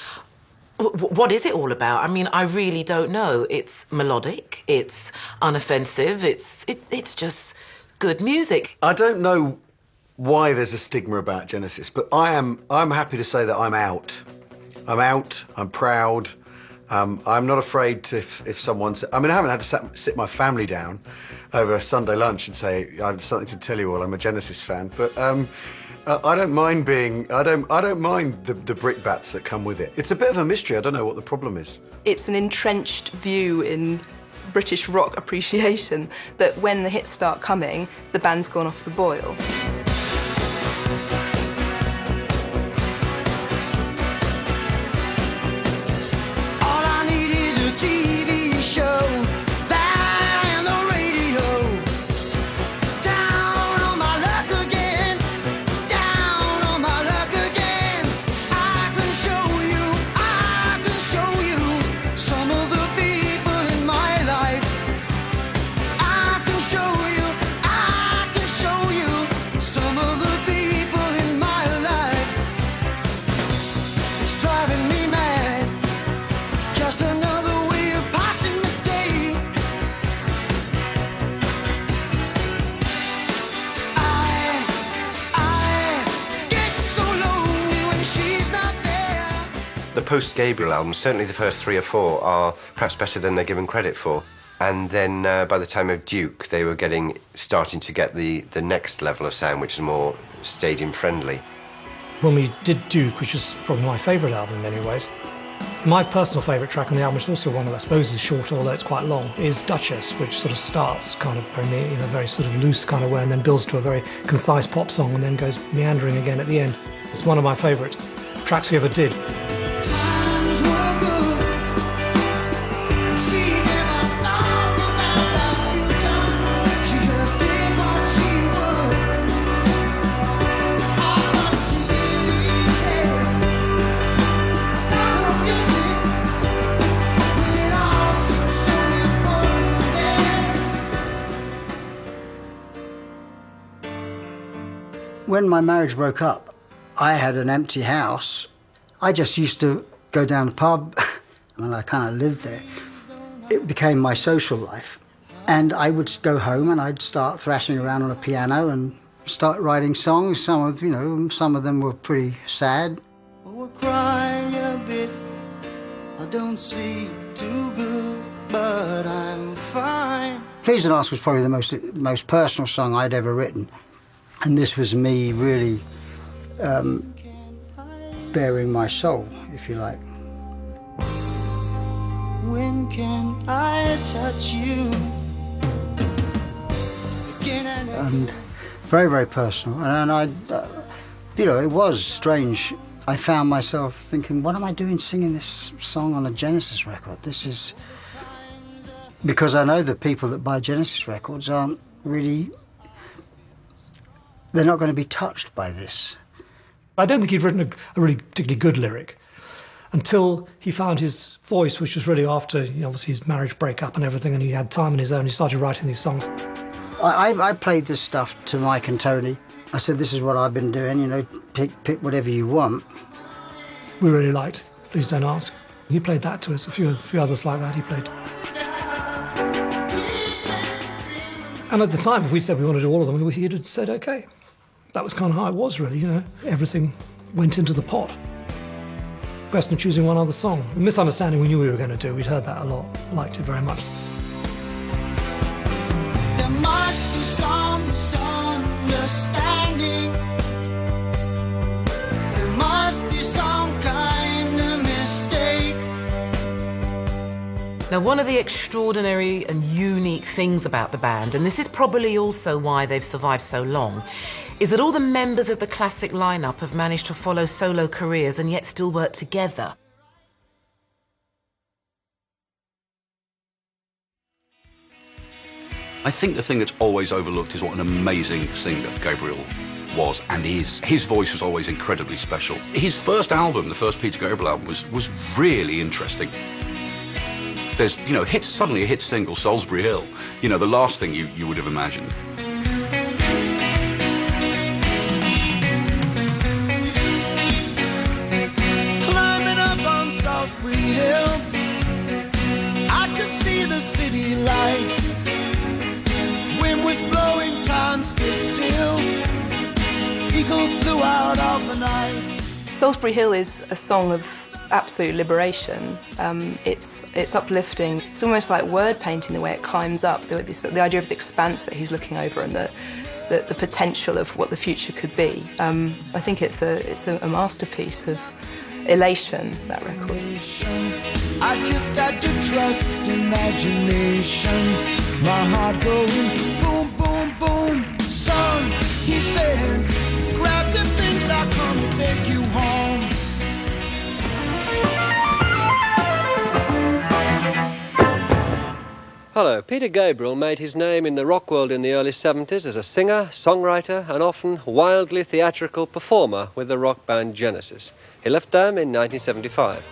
What is it all about? I mean, I really don't know. It's melodic, it's unoffensive, it's just good music. I don't know why there's a stigma about Genesis, but I'm happy to say that I'm out. I'm proud. I'm not afraid to, if someone's... I mean, I haven't had to sit my family down over a Sunday lunch and say, I have something to tell you all, I'm a Genesis fan. But I don't mind being... I don't mind the brickbats that come with it. It's a bit of a mystery. I don't know what the problem is. It's an entrenched view in British rock appreciation that when the hits start coming, the band's gone off the boil. The post-Gabriel albums, certainly the first 3 or 4, are perhaps better than they're given credit for. And then by the time of Duke, they were starting to get the next level of sound, which is more stadium-friendly. When we did Duke, which is probably my favourite album in many ways, my personal favourite track on the album, which is also one that I suppose is short, although it's quite long, is Duchess, which sort of starts kind of very, in a very sort of loose kind of way and then builds to a very concise pop song and then goes meandering again at the end. It's one of my favourite tracks we ever did. When my marriage broke up, I had an empty house. I just used to go down the pub, and I kind of lived there. It became my social life. And I would go home and I'd start thrashing around on a piano and start writing songs. Some of them were pretty sad. Oh, I cry a bit, I don't sleep too good, but I'm fine. Please Don't Ask was probably the most personal song I'd ever written. And this was me really bearing my soul, if you like. When can I touch you? And very, very personal. And it was strange. I found myself thinking, what am I doing singing this song on a Genesis record? This is, Because I know the people that buy Genesis records aren't really... They're not going to be touched by this. I don't think he'd written a really particularly good lyric until he found his voice, which was really after, obviously his marriage breakup and everything, and he had time on his own. He started writing these songs. I played this stuff to Mike and Tony. I said, this is what I've been doing, pick whatever you want. We really liked Please Don't Ask. He played that to us, a few others like that he played. And at the time, if we'd said we wanted to do all of them, he'd have said, OK. That was kind of how it was, really, Everything went into the pot. Question of choosing one other song. Misunderstanding we knew we were going to do. We'd heard that a lot. Liked it very much. There must be some misunderstanding. There must be some kind of mistake. Now, one of the extraordinary and unique things about the band, and this is probably also why they've survived so long, is that all the members of the classic lineup have managed to follow solo careers and yet still work together. I think the thing that's always overlooked is what an amazing singer Gabriel was and is. His voice was always incredibly special. His first album, the first Peter Gabriel album, was really interesting. There's, suddenly a hit single, Salisbury Hill, the last thing you would have imagined. Salisbury Hill, I could see the city light. Wind was blowing, time stood still. Eagle flew out of the night. Salisbury Hill is a song of absolute liberation. It's uplifting. It's almost like word painting the way it climbs up. The idea of the expanse that he's looking over and the potential of what the future could be. I think it's a masterpiece of elation, that record. I just had to trust imagination. My heart going boom, boom, boom. Son, he said, grab your things, I'll come to take you home. Hello, Peter Gabriel made his name in the rock world in the early 70s as a singer, songwriter, and often wildly theatrical performer with the rock band Genesis. He left them in 1975.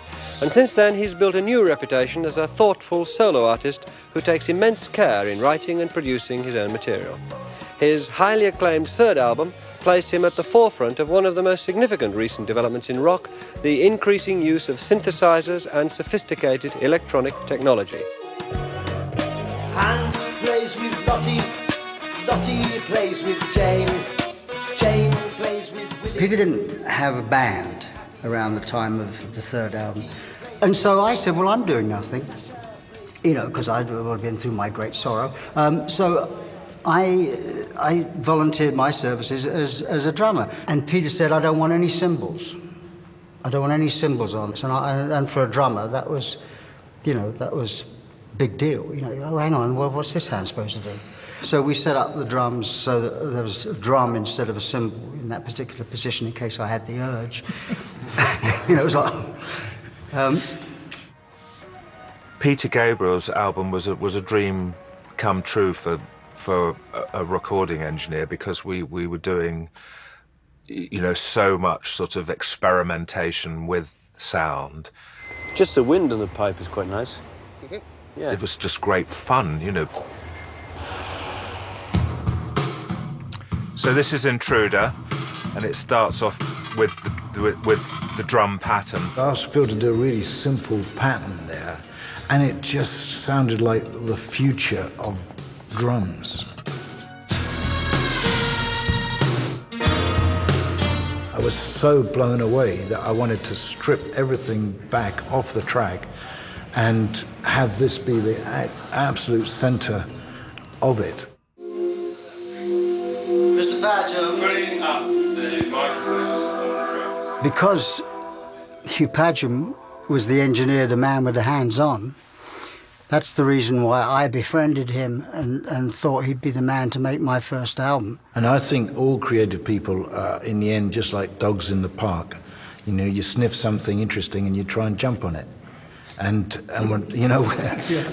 And since then, he's built a new reputation as a thoughtful solo artist who takes immense care in writing and producing his own material. His highly acclaimed third album placed him at the forefront of one of the most significant recent developments in rock, the increasing use of synthesizers and sophisticated electronic technology. Hans plays with Lottie, Lottie plays with Jane, Jane plays with Willie. Peter didn't have a band around the time of the third album. And so I said, well, I'm doing nothing, because I'd been through my great sorrow. So I volunteered my services as a drummer. And Peter said, I don't want any cymbals. I don't want any cymbals on this. And for a drummer, that was, that was big deal. Oh, hang on, what's this hand supposed to do? So we set up the drums so that there was a drum instead of a cymbal in that particular position in case I had the urge. It was like... Peter Gabriel's album was a dream come true for a recording engineer, because we were doing, so much sort of experimentation with sound. Just the wind on the pipe is quite nice. Yeah. It was just great fun, So this is Intruder, and it starts off with the drum pattern. I asked Phil to do a really simple pattern there, and it just sounded like the future of drums. I was so blown away that I wanted to strip everything back off the track and have this be the absolute center of it. Mr. Patcham, putting up the microphones on the drums. Because Hugh Padgham was the engineer, the man with the hands-on, that's the reason why I befriended him and thought he'd be the man to make my first album. And I think all creative people are, in the end, just like dogs in the park. You sniff something interesting and you try and jump on it. And when, you know,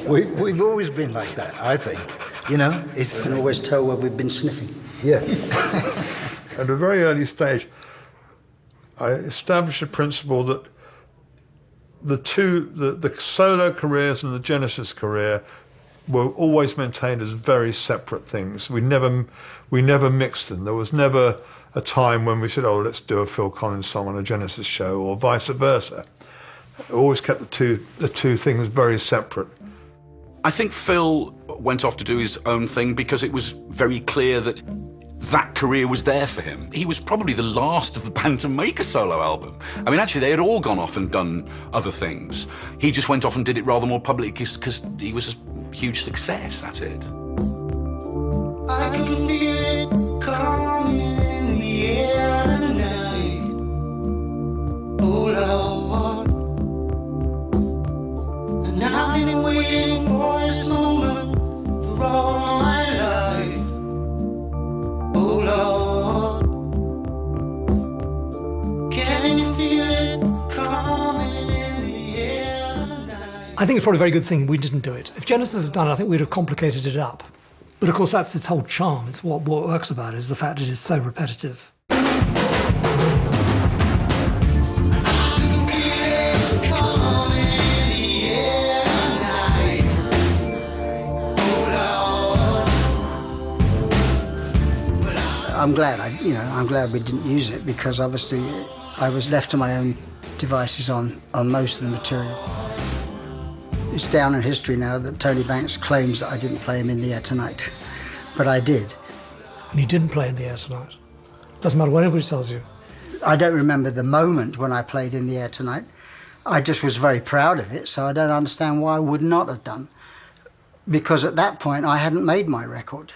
we've always been like that, I think. You know, it's... You can always tell where we've been sniffing. Yeah. At a very early stage, I established a principle that the solo careers and the Genesis career were always maintained as very separate things. We never mixed them. There was never a time when we said, oh, let's do a Phil Collins song on a Genesis show, or vice versa. I always kept the two things very separate. I think Phil went off to do his own thing because it was very clear that that career was there for him. He was probably the last of the band to make a solo album. I mean, actually, they had all gone off and done other things. He just went off and did it rather more publicly because he was a huge success, that's it. I can feel it coming in the air tonight. Oh, Lord. And I've been waiting for this moment for all my life. Oh, Lord. Can you feel it coming in the air tonight? I think it's probably a very good thing we didn't do it. If Genesis had done it, I think we'd have complicated it up. But of course, that's its whole charm. It's what works about it, is the fact it is so repetitive. I'm glad we didn't use it, because obviously I was left to my own devices on most of the material. It's down in history now that Tony Banks claims that I didn't play him In the Air Tonight, but I did. And you didn't play In the Air Tonight? Doesn't matter what anybody tells you. I don't remember the moment when I played In the Air Tonight. I just was very proud of it, so I don't understand why I would not have done. Because at that point I hadn't made my record.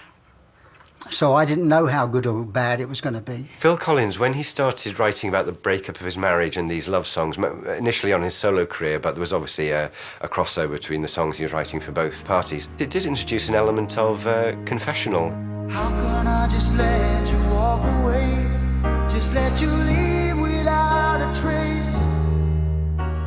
So I didn't know how good or bad it was going to be. Phil Collins, when he started writing about the breakup of his marriage and these love songs, initially on his solo career, but there was obviously a crossover between the songs he was writing for both parties, it did introduce an element of confessional. How can I just let you walk away? Just let you leave without a trace?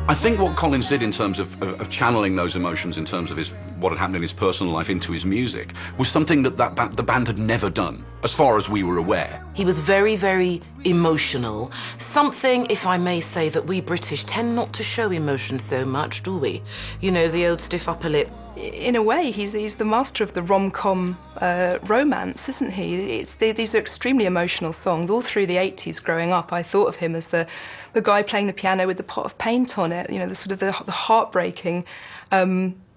I think what Collins did in terms of channeling those emotions, in terms of what had happened in his personal life into his music, was something that the band had never done, as far as we were aware. He was very, very emotional. Something, if I may say, that we British tend not to show emotion so much, do we? You know, the old stiff upper lip. In a way, he's the master of the rom-com romance, isn't he? These are extremely emotional songs. All through the 80s growing up, I thought of him as the guy playing the piano with the pot of paint on it, you know, the sort of the heartbreaking,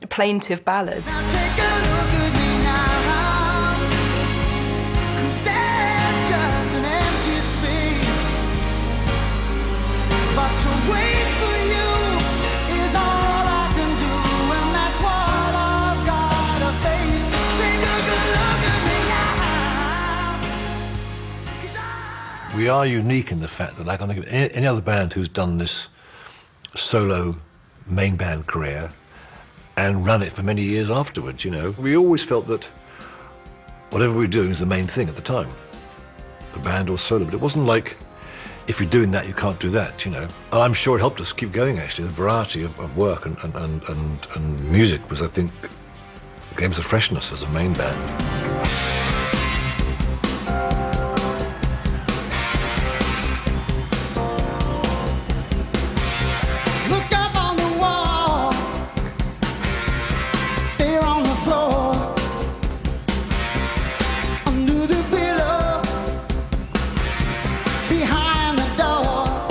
plaintive ballads. Now take a look at me now, 'cause there's just an empty space. But to wait for you is all I can do, and that's what I've got to face. Take a good look at me now. We are unique in the fact that I can't think of any other band who's done this solo main band career and run it for many years afterwards, you know. We always felt that whatever we were doing was the main thing at the time, the band or solo, but it wasn't like, if you're doing that, you can't do that, you know. And I'm sure it helped us keep going, actually. The variety of work and music was, I think, gave us a freshness as a main band. Look up on the wall, there on the floor, under the pillow, behind the door.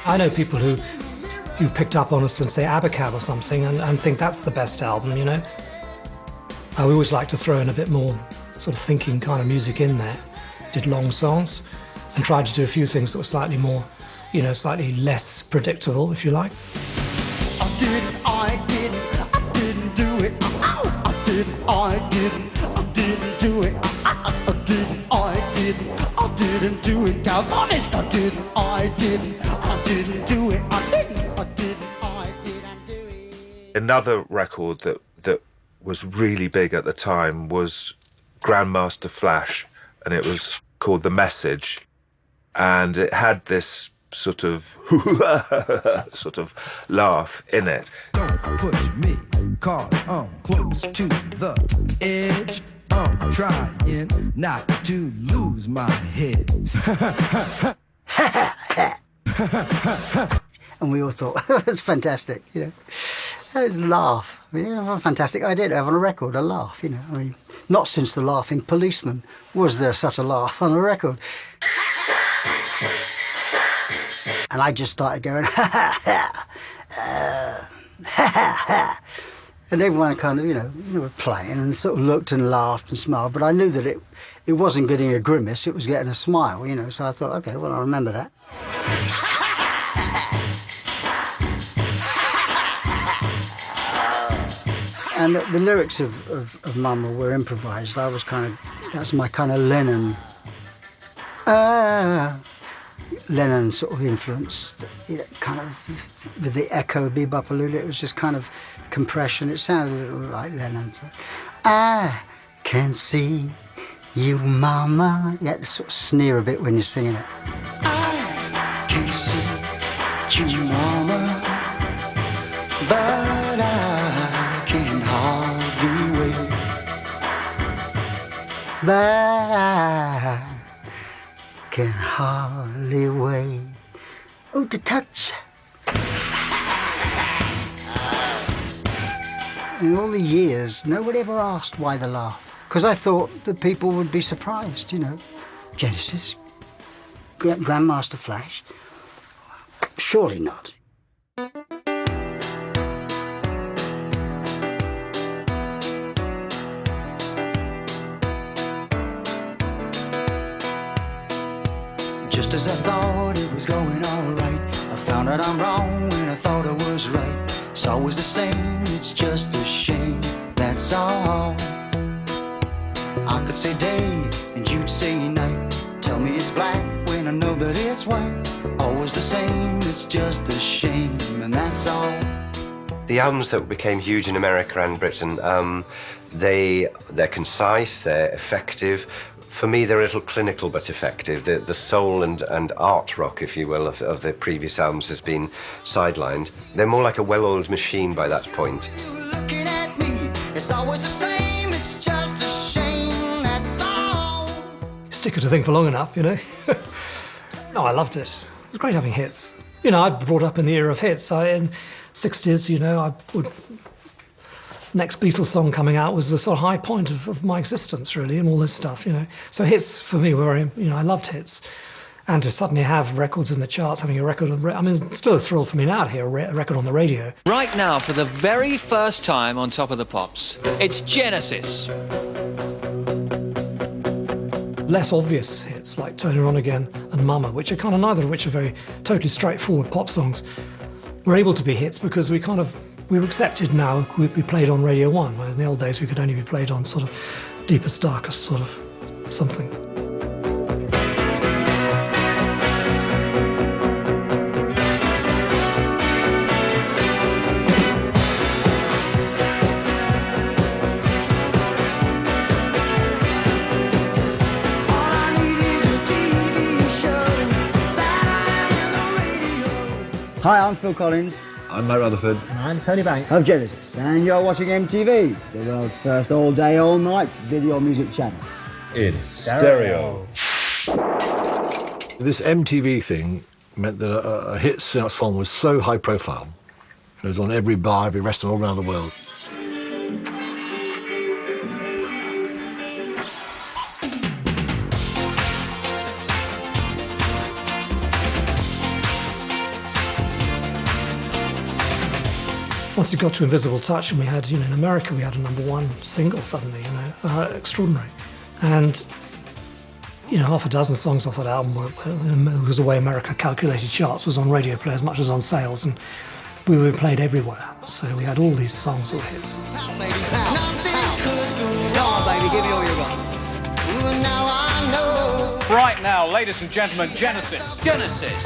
I know people who picked up on us and say Abacab or something and think that's the best album, you know. We always like to throw in a bit more sort of thinking kind of music in there. Did long songs and tried to do a few things that were slightly more, you know, slightly less predictable, if you like. I didn't do it. I didn't do it. I didn't do it. God, honest, I didn't do it. I didn't do it. Another record that was really big at the time was Grandmaster Flash, and it was called The Message, and it had this sort of sort of laugh in it. Don't push me, 'cause I'm close to the edge. I'm trying not to lose my head. And we all thought, that's fantastic, you know. Let's laugh. I mean, what a fantastic idea to have on a record, a laugh, you know. I mean, not since The Laughing Policeman was there such a laugh on a record. And I just started going, ha ha ha, ha ha ha. And everyone kind of, you know, were playing and sort of looked and laughed and smiled. But I knew that it wasn't getting a grimace, it was getting a smile, you know. So I thought, OK, well, I'll remember that. And the lyrics of Mama were improvised. I was that's my kind of Lennon sort of influenced, you know, kind of with the echo, bebop, it was just kind of compression. It sounded a little like Lennon. So, I can see you, Mama. You had to sort of sneer a bit when you're singing it. I can see you, Mama, but I can hardly wait. But I can hardly wait. Oh, to touch. In all the years, nobody ever asked why the laugh. Because I thought that people would be surprised, you know. Genesis, Grandmaster Flash. Surely not. Just as I thought it was going all right, I found out I'm wrong when I thought I was right. It's always the same, it's just a shame, that's all. I could say day and you'd say night. Tell me it's black when I know that it's white. Always the same, it's just a shame, and that's all. The albums that became huge in America and Britain, they're concise, they're effective. For me, they're a little clinical but effective. The soul and art rock, if you will, of the previous albums has been sidelined. They're more like a well-oiled machine by that point. Looking at me, it's always the same, it's just a shame, that's all. Stick at a thing for long enough, you know. No, I loved it. It was great having hits. You know, I brought up in the era of hits. In 60s, you know, next Beatles song coming out was the sort of high point of my existence, really, and all this stuff, you know. So hits for me were, you know, I loved hits. And to suddenly have records in the charts, having a record on, I mean, it's still a thrill for me now to hear a record on the radio. Right now, for the very first time on Top of the Pops, it's Genesis. Less obvious hits like Turn It On Again and Mama, which are kind of neither of which are very totally straightforward pop songs, were able to be hits because we were accepted now. We played on Radio 1, whereas in the old days we could only be played on sort of deepest, darkest sort of something. Hi, I'm Phil Collins. I'm Matt Rutherford. And I'm Tony Banks. Of Genesis. And you're watching MTV, the world's first all-day, all-night video music channel. In stereo. This MTV thing meant that a hit song was so high profile. It was on every bar, every restaurant all around the world. Once it got to Invisible Touch, and we had, you know, in America, we had a #1 single suddenly, you know, extraordinary. And, you know, half a dozen songs off that album was the way America calculated charts, was on radio play as much as on sales, and we were played everywhere. So we had all these songs or hits. Come on, baby, give me all you got. Now I know. Right now, ladies and gentlemen, Genesis. Genesis.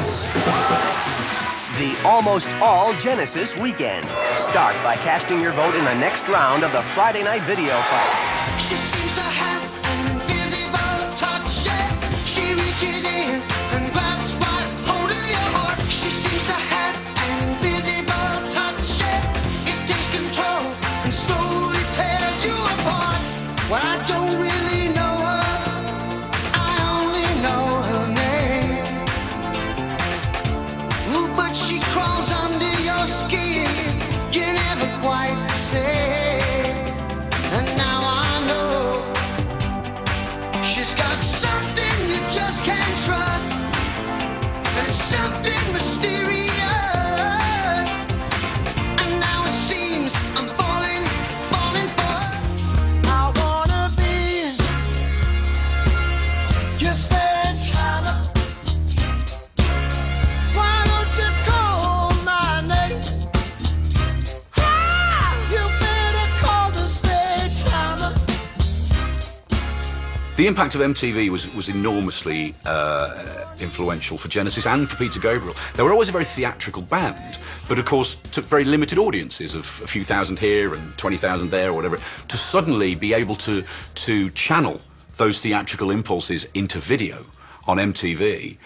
The almost all Genesis weekend. Start by casting your vote in the next round of the Friday night video fight. She seems to have an invisible touch. She reaches in and grabs right hold of your Well, I don't really know her, I only know her name. Ooh, but she crawls under your skin, you're never quite the same. And now I know she's got something you just can't trust, and it's something mysterious. And now it seems I'm falling for her. I wanna be your sledgehammer. Why don't you call my name? You better call the sledgehammer. The impact of MTV was enormously influential for Genesis and for Peter Gabriel. They were always a very theatrical band, but of course took very limited audiences of a few thousand here and 20,000 there or whatever, to suddenly be able to channel those theatrical impulses into video on MTV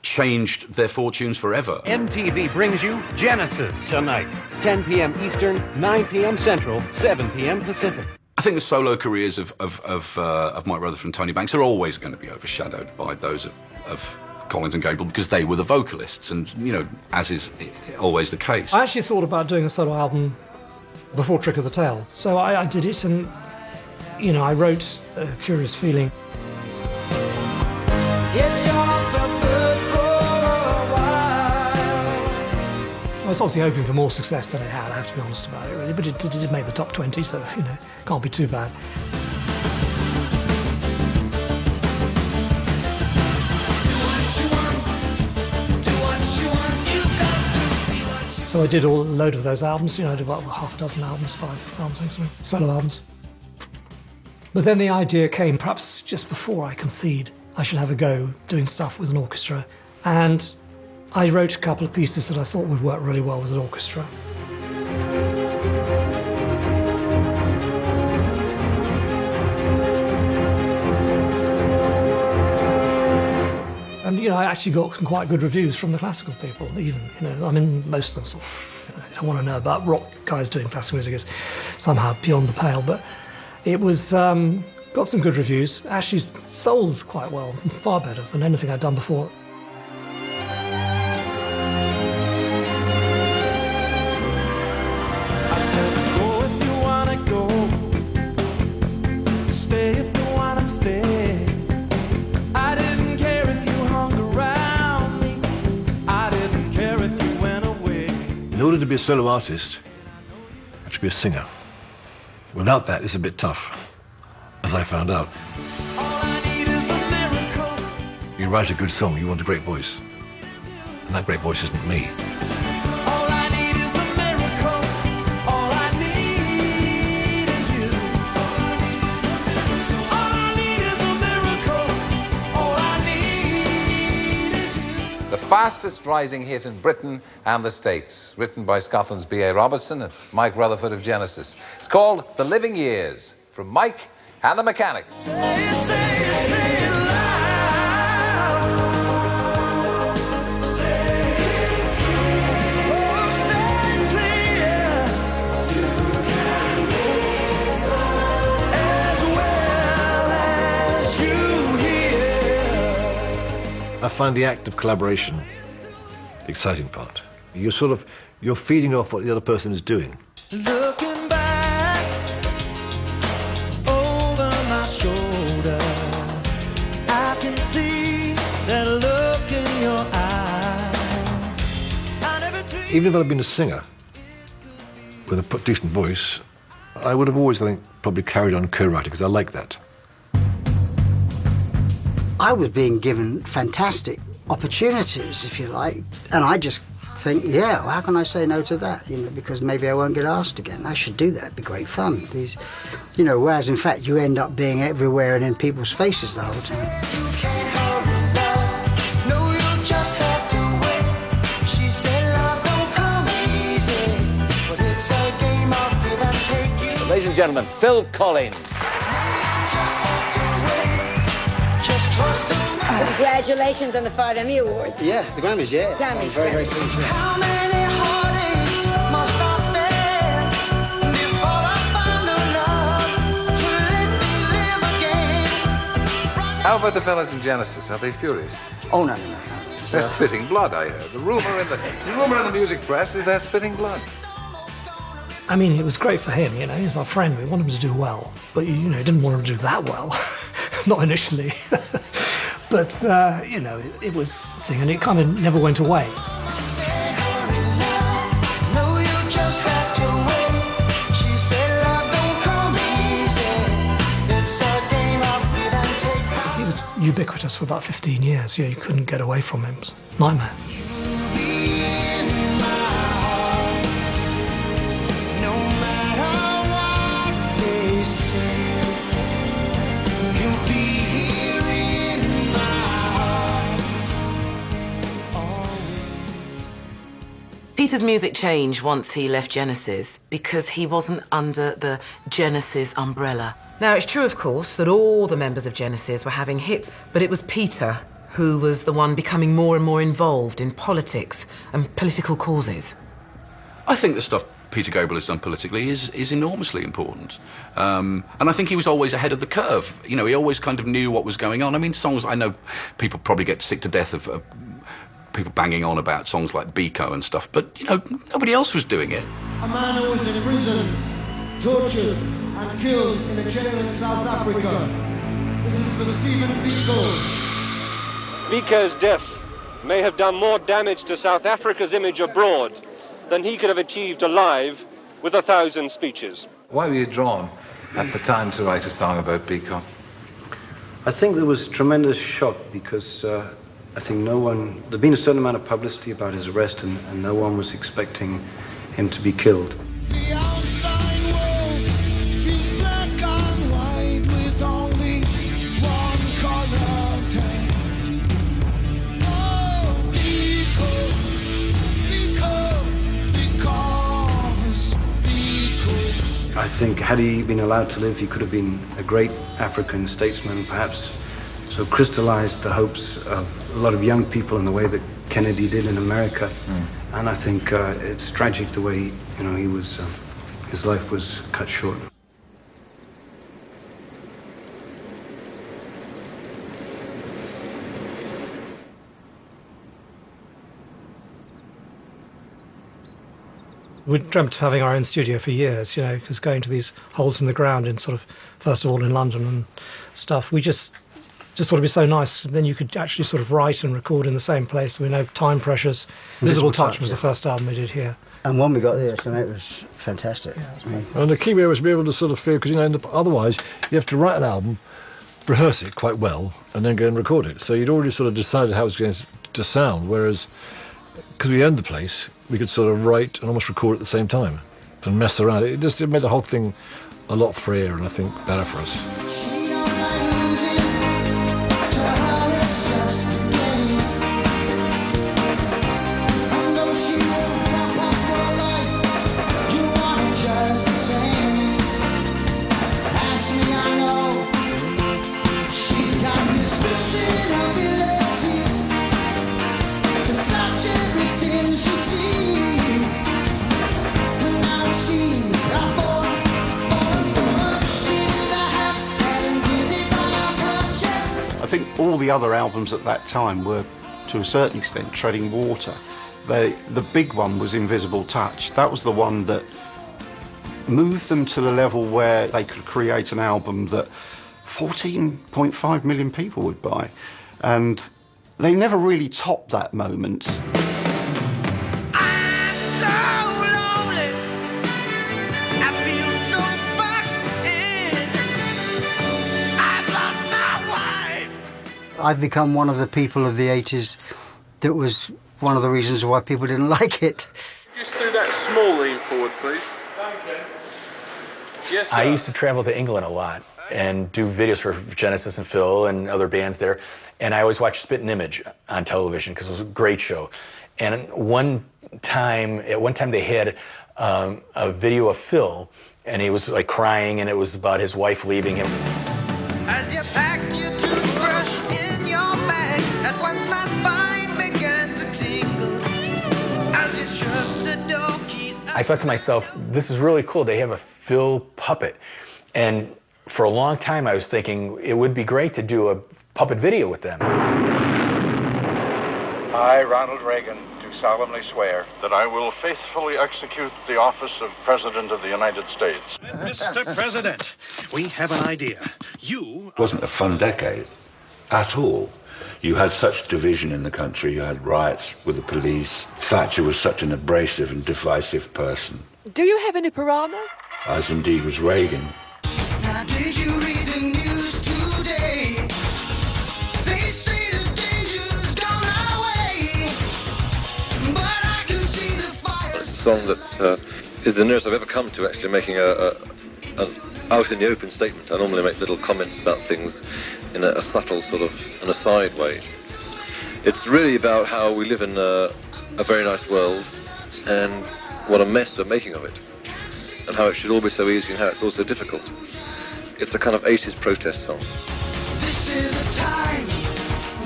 changed their fortunes forever. MTV brings you Genesis tonight, 10 p.m. Eastern, 9 p.m. Central, 7 p.m. Pacific. I think the solo careers of Mike Rutherford and Tony Banks are always going to be overshadowed by those of Collins and Gabriel because they were the vocalists, and you know, as is always the case. I actually thought about doing a solo album before Trick of the Tail, so I did it, and you know, I wrote A Curious Feeling. I was obviously hoping for more success than it had, I have to be honest about it, really, but it did make the top 20, so, you know, can't be too bad. So I did a load of those albums, you know, I did about half a dozen albums, 5 albums, something, solo albums. But then the idea came, perhaps just before I concede, I should have a go doing stuff with an orchestra, and I wrote a couple of pieces that I thought would work really well with an orchestra. And, you know, I actually got some quite good reviews from the classical people, even, you know. I mean, most of them sort of, you know, I want to know about rock guys doing classical music is somehow beyond the pale, but it was, got some good reviews, actually sold quite well, far better than anything I'd done before. In order to be a solo artist, you have to be a singer. Without that, it's a bit tough, as I found out. You write a good song, you want a great voice. And that great voice isn't me. The fastest rising hit in Britain and the States, written by Scotland's B.A. Robertson and Mike Rutherford of Genesis. It's called The Living Years, from Mike and the Mechanics. I find the act of collaboration the exciting part. You're feeding off what the other person is doing. Looking back over my shoulder, I can see that look in your eye. Even if I'd been a singer with a decent voice, I would have always, I think, probably carried on co-writing because I like that. I was being given fantastic opportunities, if you like, and I just think, yeah, well, how can I say no to that? You know, because maybe I won't get asked again. I should do that. It'd be great fun. These, you know, whereas in fact you end up being everywhere and in people's faces the whole time. No, you'll just have to wait. She said love don't come easy, but it's a game of give and take. Ladies and gentlemen, Phil Collins. Congratulations on the 5 Emmy Awards. Yes, the Grammys, yeah. Grammys, Very, very pleased. How many heartaches must I stand before I find a love to let me How about the fellas in Genesis? Are they furious? Oh, no. They're spitting blood, I heard. The rumor in the music press is they're spitting blood. I mean, it was great for him, you know, he's our friend, we want him to do well, but, you know, didn't want him to do that well, not initially. But, you know, it was a thing, and it kind of never went away. He was ubiquitous for about 15 years, you know, you couldn't get away from him. It was a nightmare. Peter's music changed once he left Genesis because he wasn't under the Genesis umbrella. Now, it's true, of course, that all the members of Genesis were having hits, but it was Peter who was the one becoming more and more involved in politics and political causes. I think the stuff Peter Gabriel has done politically is enormously important. And I think he was always ahead of the curve. You know, he always kind of knew what was going on. I mean, songs, I know people probably get sick to death of people banging on about songs like Biko and stuff, but, you know, nobody else was doing it. A man who was imprisoned, tortured and killed in a jail in South Africa. This is for Stephen Biko. Biko's death may have done more damage to South Africa's image abroad than he could have achieved alive with 1,000 speeches. Why were you drawn at the time to write a song about Biko? I think there was tremendous shock because I think there'd been a certain amount of publicity about his arrest and no one was expecting him to be killed. The outside world is black and white with only one color tag. Oh, because Biko. I think had he been allowed to live, he could have been a great African statesman, perhaps so crystallized the hopes of a lot of young people in the way that Kennedy did in America. And I think it's tragic the way, you know, his life was cut short. We dreamt of having our own studio for years, you know, because going to these holes in the ground in sort of, first of all in London and stuff, we just thought it'd be so nice. Then you could actually sort of write and record in the same place. We know time pressures. Visible Touch was the first album we did here. And when we got this, and it was fantastic. And the key way was to be able to sort of feel, because, you know, otherwise you have to write an album, rehearse it quite well, and then go and record it. So you'd already sort of decided how it was going to sound, whereas, because we owned the place, we could sort of write and almost record at the same time and mess around. It made the whole thing a lot freer and I think better for us. I think all the other albums at that time were, to a certain extent, treading water. The big one was Invisible Touch. That was the one that moved them to the level where they could create an album that 14.5 million people would buy. And they never really topped that moment. I've become one of the people of the 80s that was one of the reasons why people didn't like it. Just do that small lean forward, please. Yes, sir. I used to travel to England a lot and do videos for Genesis and Phil and other bands there. And I always watched Spit and Image on television because it was a great show. And at one time they had a video of Phil, and he was like crying, and it was about his wife leaving him. As you packed your toothbrush in your bag, at once my spine began to tingle. As you shoved the door keys. I thought to myself, this is really cool. They have a Phil puppet. And for a long time I was thinking it would be great to do a puppet video with them. I, Ronald Reagan, do solemnly swear that I will faithfully execute the office of President of the United States. Mr. President, we have an idea. It wasn't a fun decade at all. You had such division in the country, you had riots with the police. Thatcher was such an abrasive and divisive person, Do you have any piranhas? as indeed was Reagan. Now, did you read the news today? They say the danger's gone our way, but I can see the fire. It's a song that is the nearest I've ever come to actually making an out in the open statement. I normally make little comments about things in a subtle sort of an aside way. It's really about how we live in a very nice world and what a mess we're making of it, and how it should all be so easy and how it's all so difficult. It's a kind of 80s protest song. This is a time,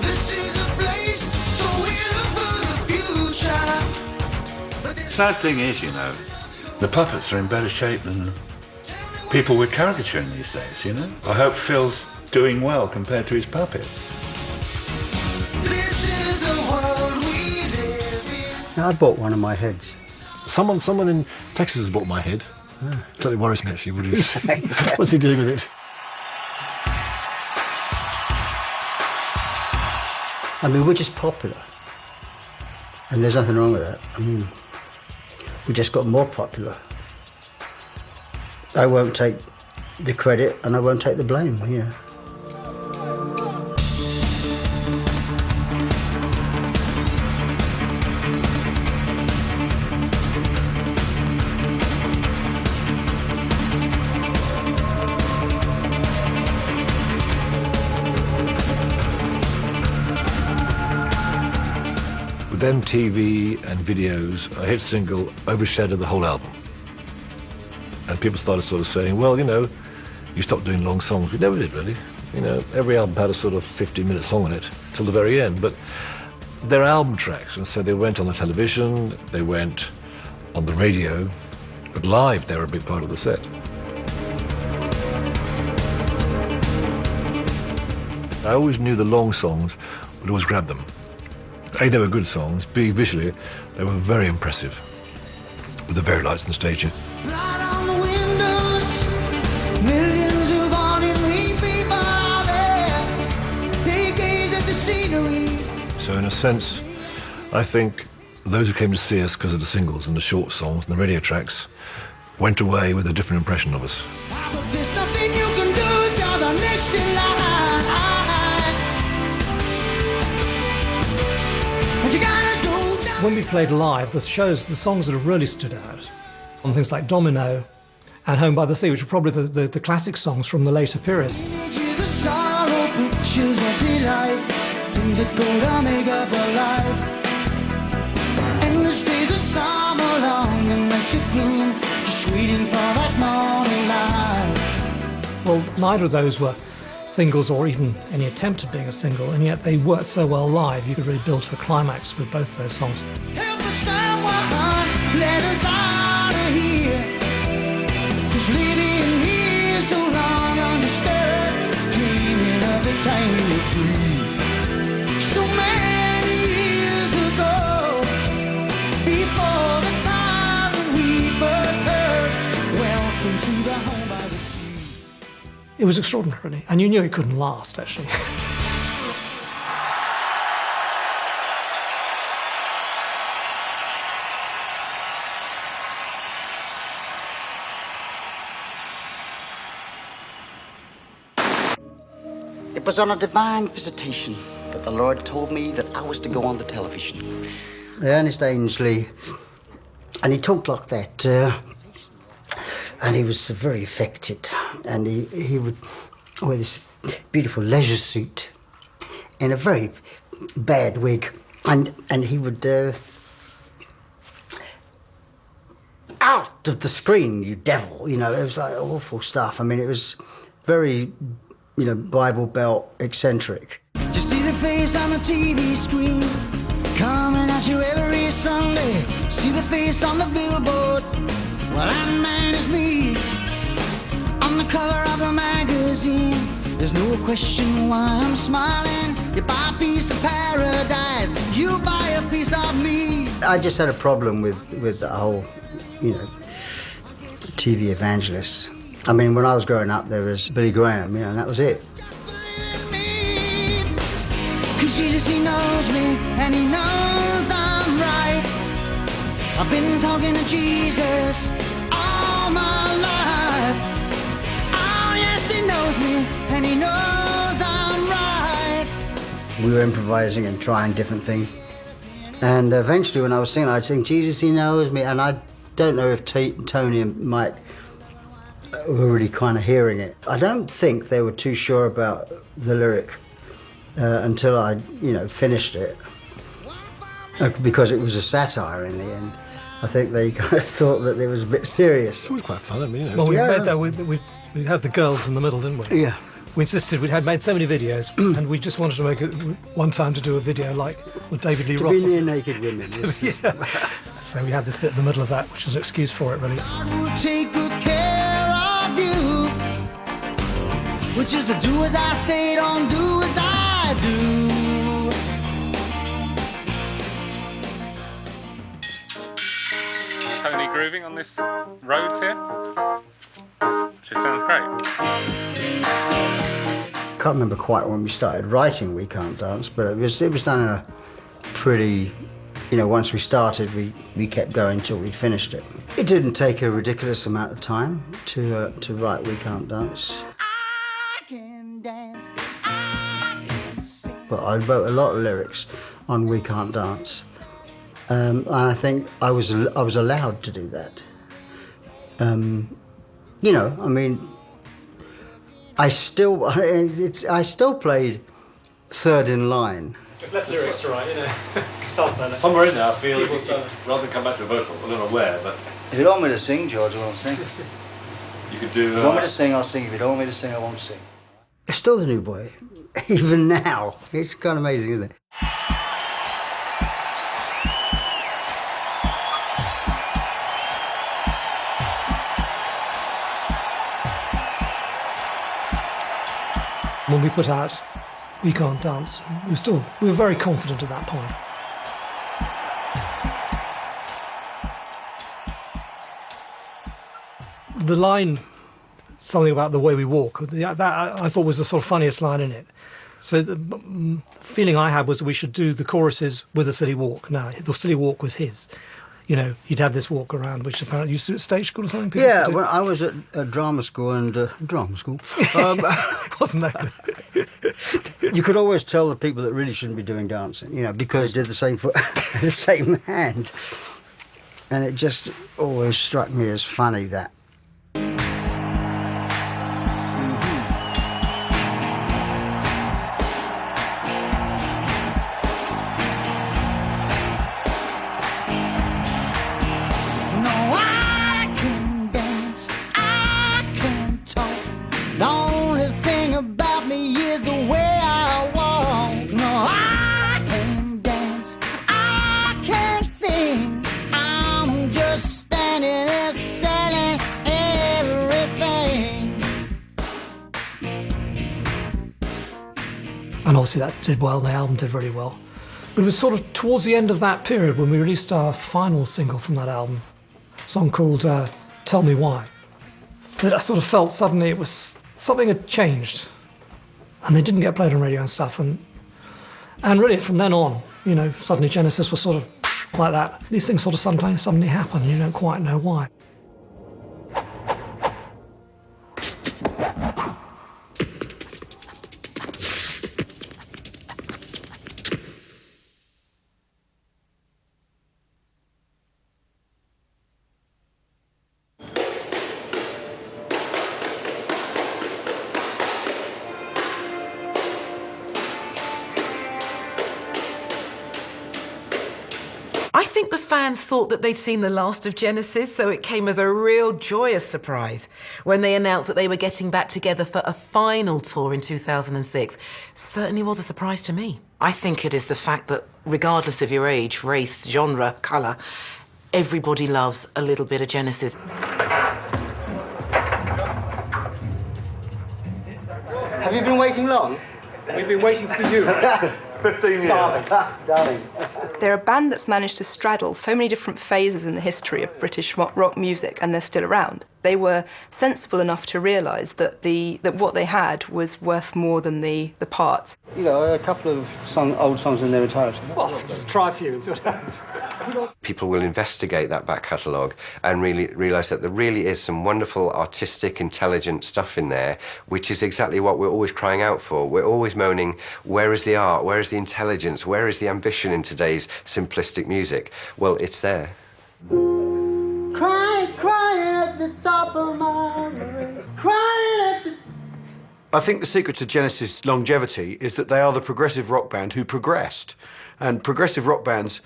this is a place, so we look for the future. Sad thing is, you know, the puppets are in better shape than people we're caricaturing these days, you know? I hope Phil's doing well compared to his puppet. This is the world we live in. I bought one of my heads. Someone in Texas has bought my head. Totally worries me, actually. What's he doing with it? I mean, we're just popular. And there's nothing wrong with that. I mean, we just got more popular. I won't take the credit and I won't take the blame here. With MTV and videos, a hit single overshadowed the whole album. And people started sort of saying, well, you know, you stopped doing long songs. We never did, really. You know, every album had a sort of 15-minute song in it till the very end. But they're album tracks, and so they went on the television, they went on the radio, but live they were a big part of the set. I always knew the long songs would always grab them. A, they were good songs. B, visually, they were very impressive, with the very lights on the stage. Blood on the windows, millions of ordinary people are there. They gaze at the scenery. So in a sense, I think those who came to see us because of the singles and the short songs and the radio tracks went away with a different impression of us. But there's nothing you can do, you're the next in line. And you gotta go down. When we played live, the songs that have really stood out on things like Domino and Home by the Sea, which are probably the classic songs from the later period. Images of sorrow, pictures of delight, things that go to make up a life. Endless days of summer long, the nights of gloom, just waiting for that morning light. Well, neither of those were singles or even any attempt at being a single, and yet they worked so well live, you could really build to a climax with both those songs. Help us someone, let us out of here. Just living here so long undisturbed, dreaming of the time we were free. So many years ago, before the time when we first heard, welcome to the home by the sea. It was extraordinary, really, and you knew it couldn't last, actually. It was on a divine visitation that the Lord told me that I was to go on the television. Ernest Ainsley, and he talked like that, and he was very affected, and he would wear this beautiful leisure suit and a very bad wig, and he would out of the screen, you devil, you know, it was like awful stuff. I mean, it was very, you know, Bible Belt eccentric. You see the face on the TV screen, coming at you every Sunday. See the face on the billboard, well, that man is me. On the cover of the magazine, There's no question why I'm smiling. You buy a piece of paradise, you buy a piece of me. I just had a problem with the whole, TV evangelists. I mean, when I was growing up, there was Billy Graham, and that was it. Cause Jesus, he knows me, and he knows I'm right. I've been talking to Jesus all my life. Oh, yes, he knows me, and he knows I'm right. We were improvising and trying different things. And eventually, when I was singing, I'd sing, Jesus, he knows me. And I don't know if Tony and Mike were really kind of hearing it. I don't think they were too sure about the lyric until I, finished it. Because it was a satire in the end. I think they kind of thought that it was a bit serious. It was quite fun, I mean. Well, we made that, we had the girls in the middle, didn't we? Yeah. We insisted, we had made so many videos, and we just wanted to make it one time to do a video like with David Lee Roth. To be near naked women. Yeah. So we had this bit in the middle of that, which was an excuse for it, really. God will take good care of you, which is to do as I say, don't do as I do. Tony grooving on this road here, which sounds great. I can't remember quite when we started writing We Can't Dance, but it was done in a pretty, once we started, we kept going till we finished it. It didn't take a ridiculous amount of time to write We Can't Dance. I can dance, I can sing. But I wrote a lot of lyrics on We Can't Dance. And I think I was allowed to do that. I still played third in line. There's less lyrics to write, Somewhere in there, I feel rather than come back to a vocal, I don't know where, but If you don't want me to sing, George, I won't sing. you could do. If you want me to sing, I'll sing. If you don't want me to sing, I won't sing. It's still the new boy, even now. It's kind of amazing, isn't it? When we put out We Can't Dance, we were very confident at that point. The line, something about the way we walk, that I thought was the sort of funniest line in it. So the feeling I had was we should do the choruses with a silly walk. Now, the silly walk was his. He'd have this walk around, which apparently used to at stage school or something. People Yeah, when I was at drama school wasn't that good? You could always tell the people that really shouldn't be doing dancing, because they did the same foot, the same hand, and it just always struck me as funny that. And obviously that did well, the album did really well. But it was sort of towards the end of that period when we released our final single from that album, a song called Tell Me Why, that I sort of felt suddenly it was something had changed. And they didn't get played on radio and stuff. And really from then on, suddenly Genesis was sort of like that. These things sort of sometimes suddenly happen, you don't quite know why. I think the fans thought that they'd seen the last of Genesis, so it came as a real joyous surprise when they announced that they were getting back together for a final tour in 2006. Certainly was a surprise to me. I think it is the fact that regardless of your age, race, genre, colour, everybody loves a little bit of Genesis. Have you been waiting long? We've been waiting for you. 15 years. Darling. They're a band that's managed to straddle so many different phases in the history of British rock music, and they're still around. They were sensible enough to realise that what they had was worth more than the parts. You know, a couple of old songs in their entirety. Well, just try a few and see what happens. People will investigate that back catalogue and really realise that there really is some wonderful, artistic, intelligent stuff in there, which is exactly what we're always crying out for. We're always moaning, where is the art, where is the intelligence, where is the ambition in today's simplistic music? Well, it's there. Crying at the top of my voice, crying at the... I think the secret to Genesis' longevity is that they are the progressive rock band who progressed. And progressive rock bands,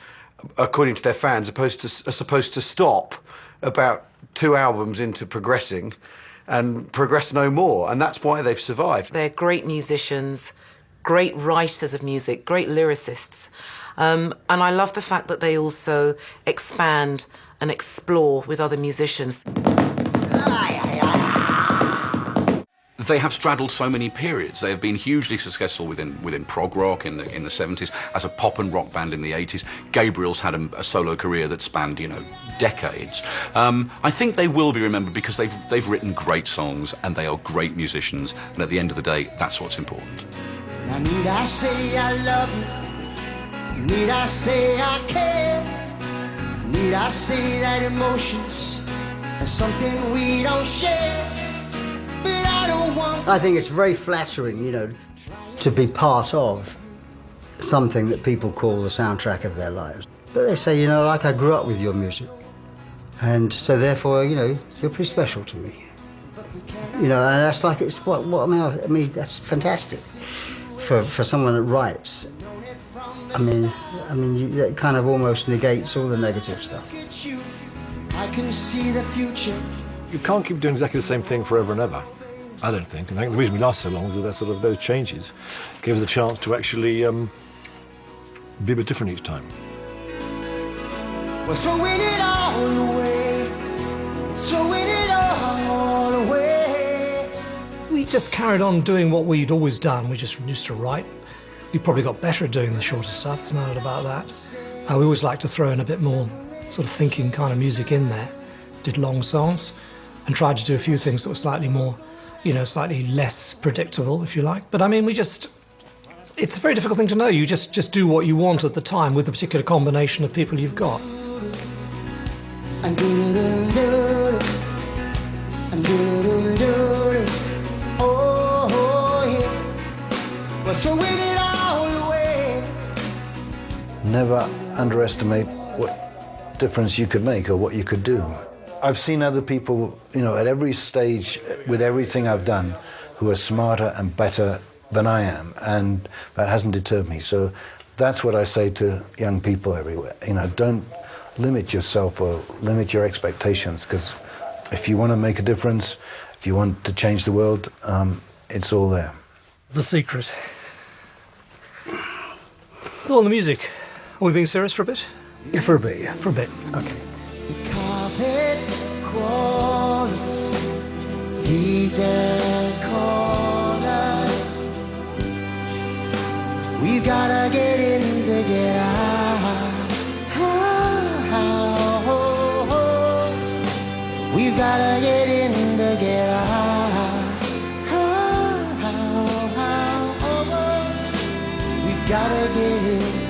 according to their fans, are supposed to stop about 2 albums into progressing and progress no more. And that's why they've survived. They're great musicians, great writers of music, great lyricists. And I love the fact that they also expand and explore with other musicians. They have straddled so many periods. They have been hugely successful within prog rock in the 70s, as a pop and rock band in the 80s. Gabriel's had a solo career that spanned, decades. I think they will be remembered because they've written great songs and they are great musicians. And at the end of the day, that's what's important. Now need I say I love you? Need I say I care? Need I say that emotions are something we don't share? But I don't want... I think it's very flattering, to be part of something that people call the soundtrack of their lives. But they say, like I grew up with your music. And so therefore, you're pretty special to me. And that's like, it's what I mean, that's fantastic for someone that writes. I mean, that kind of almost negates all the negative stuff. I can see the future. You can't keep doing exactly the same thing forever and ever, I don't think. And I think the reason we last so long is that those changes gave us a chance to actually be a bit different each time. We're throwing it all away, throwing it all away. We just carried on doing what we'd always done. We just used to write. We probably got better at doing the shorter stuff, there's no doubt about that. We always like to throw in a bit more sort of thinking kind of music in there. Did long songs and tried to do a few things that were slightly more, slightly less predictable, if you like. But I mean, it's a very difficult thing to know. You just do what you want at the time with the particular combination of people you've got. Oh, yeah. We're throwing it all away. Never underestimate what difference you could make or what you could do. I've seen other people, at every stage with everything I've done who are smarter and better than I am, and that hasn't deterred me. So that's what I say to young people everywhere. Don't limit yourself or limit your expectations, because if you want to make a difference, if you want to change the world, it's all there. The secret. Well, the music. Are we being serious for a bit? Yeah, for a bit, yeah. For a bit, okay. Carpet crawlers, heed their callers. We've gotta get in to get out. We've gotta get in to get out. We've gotta get in.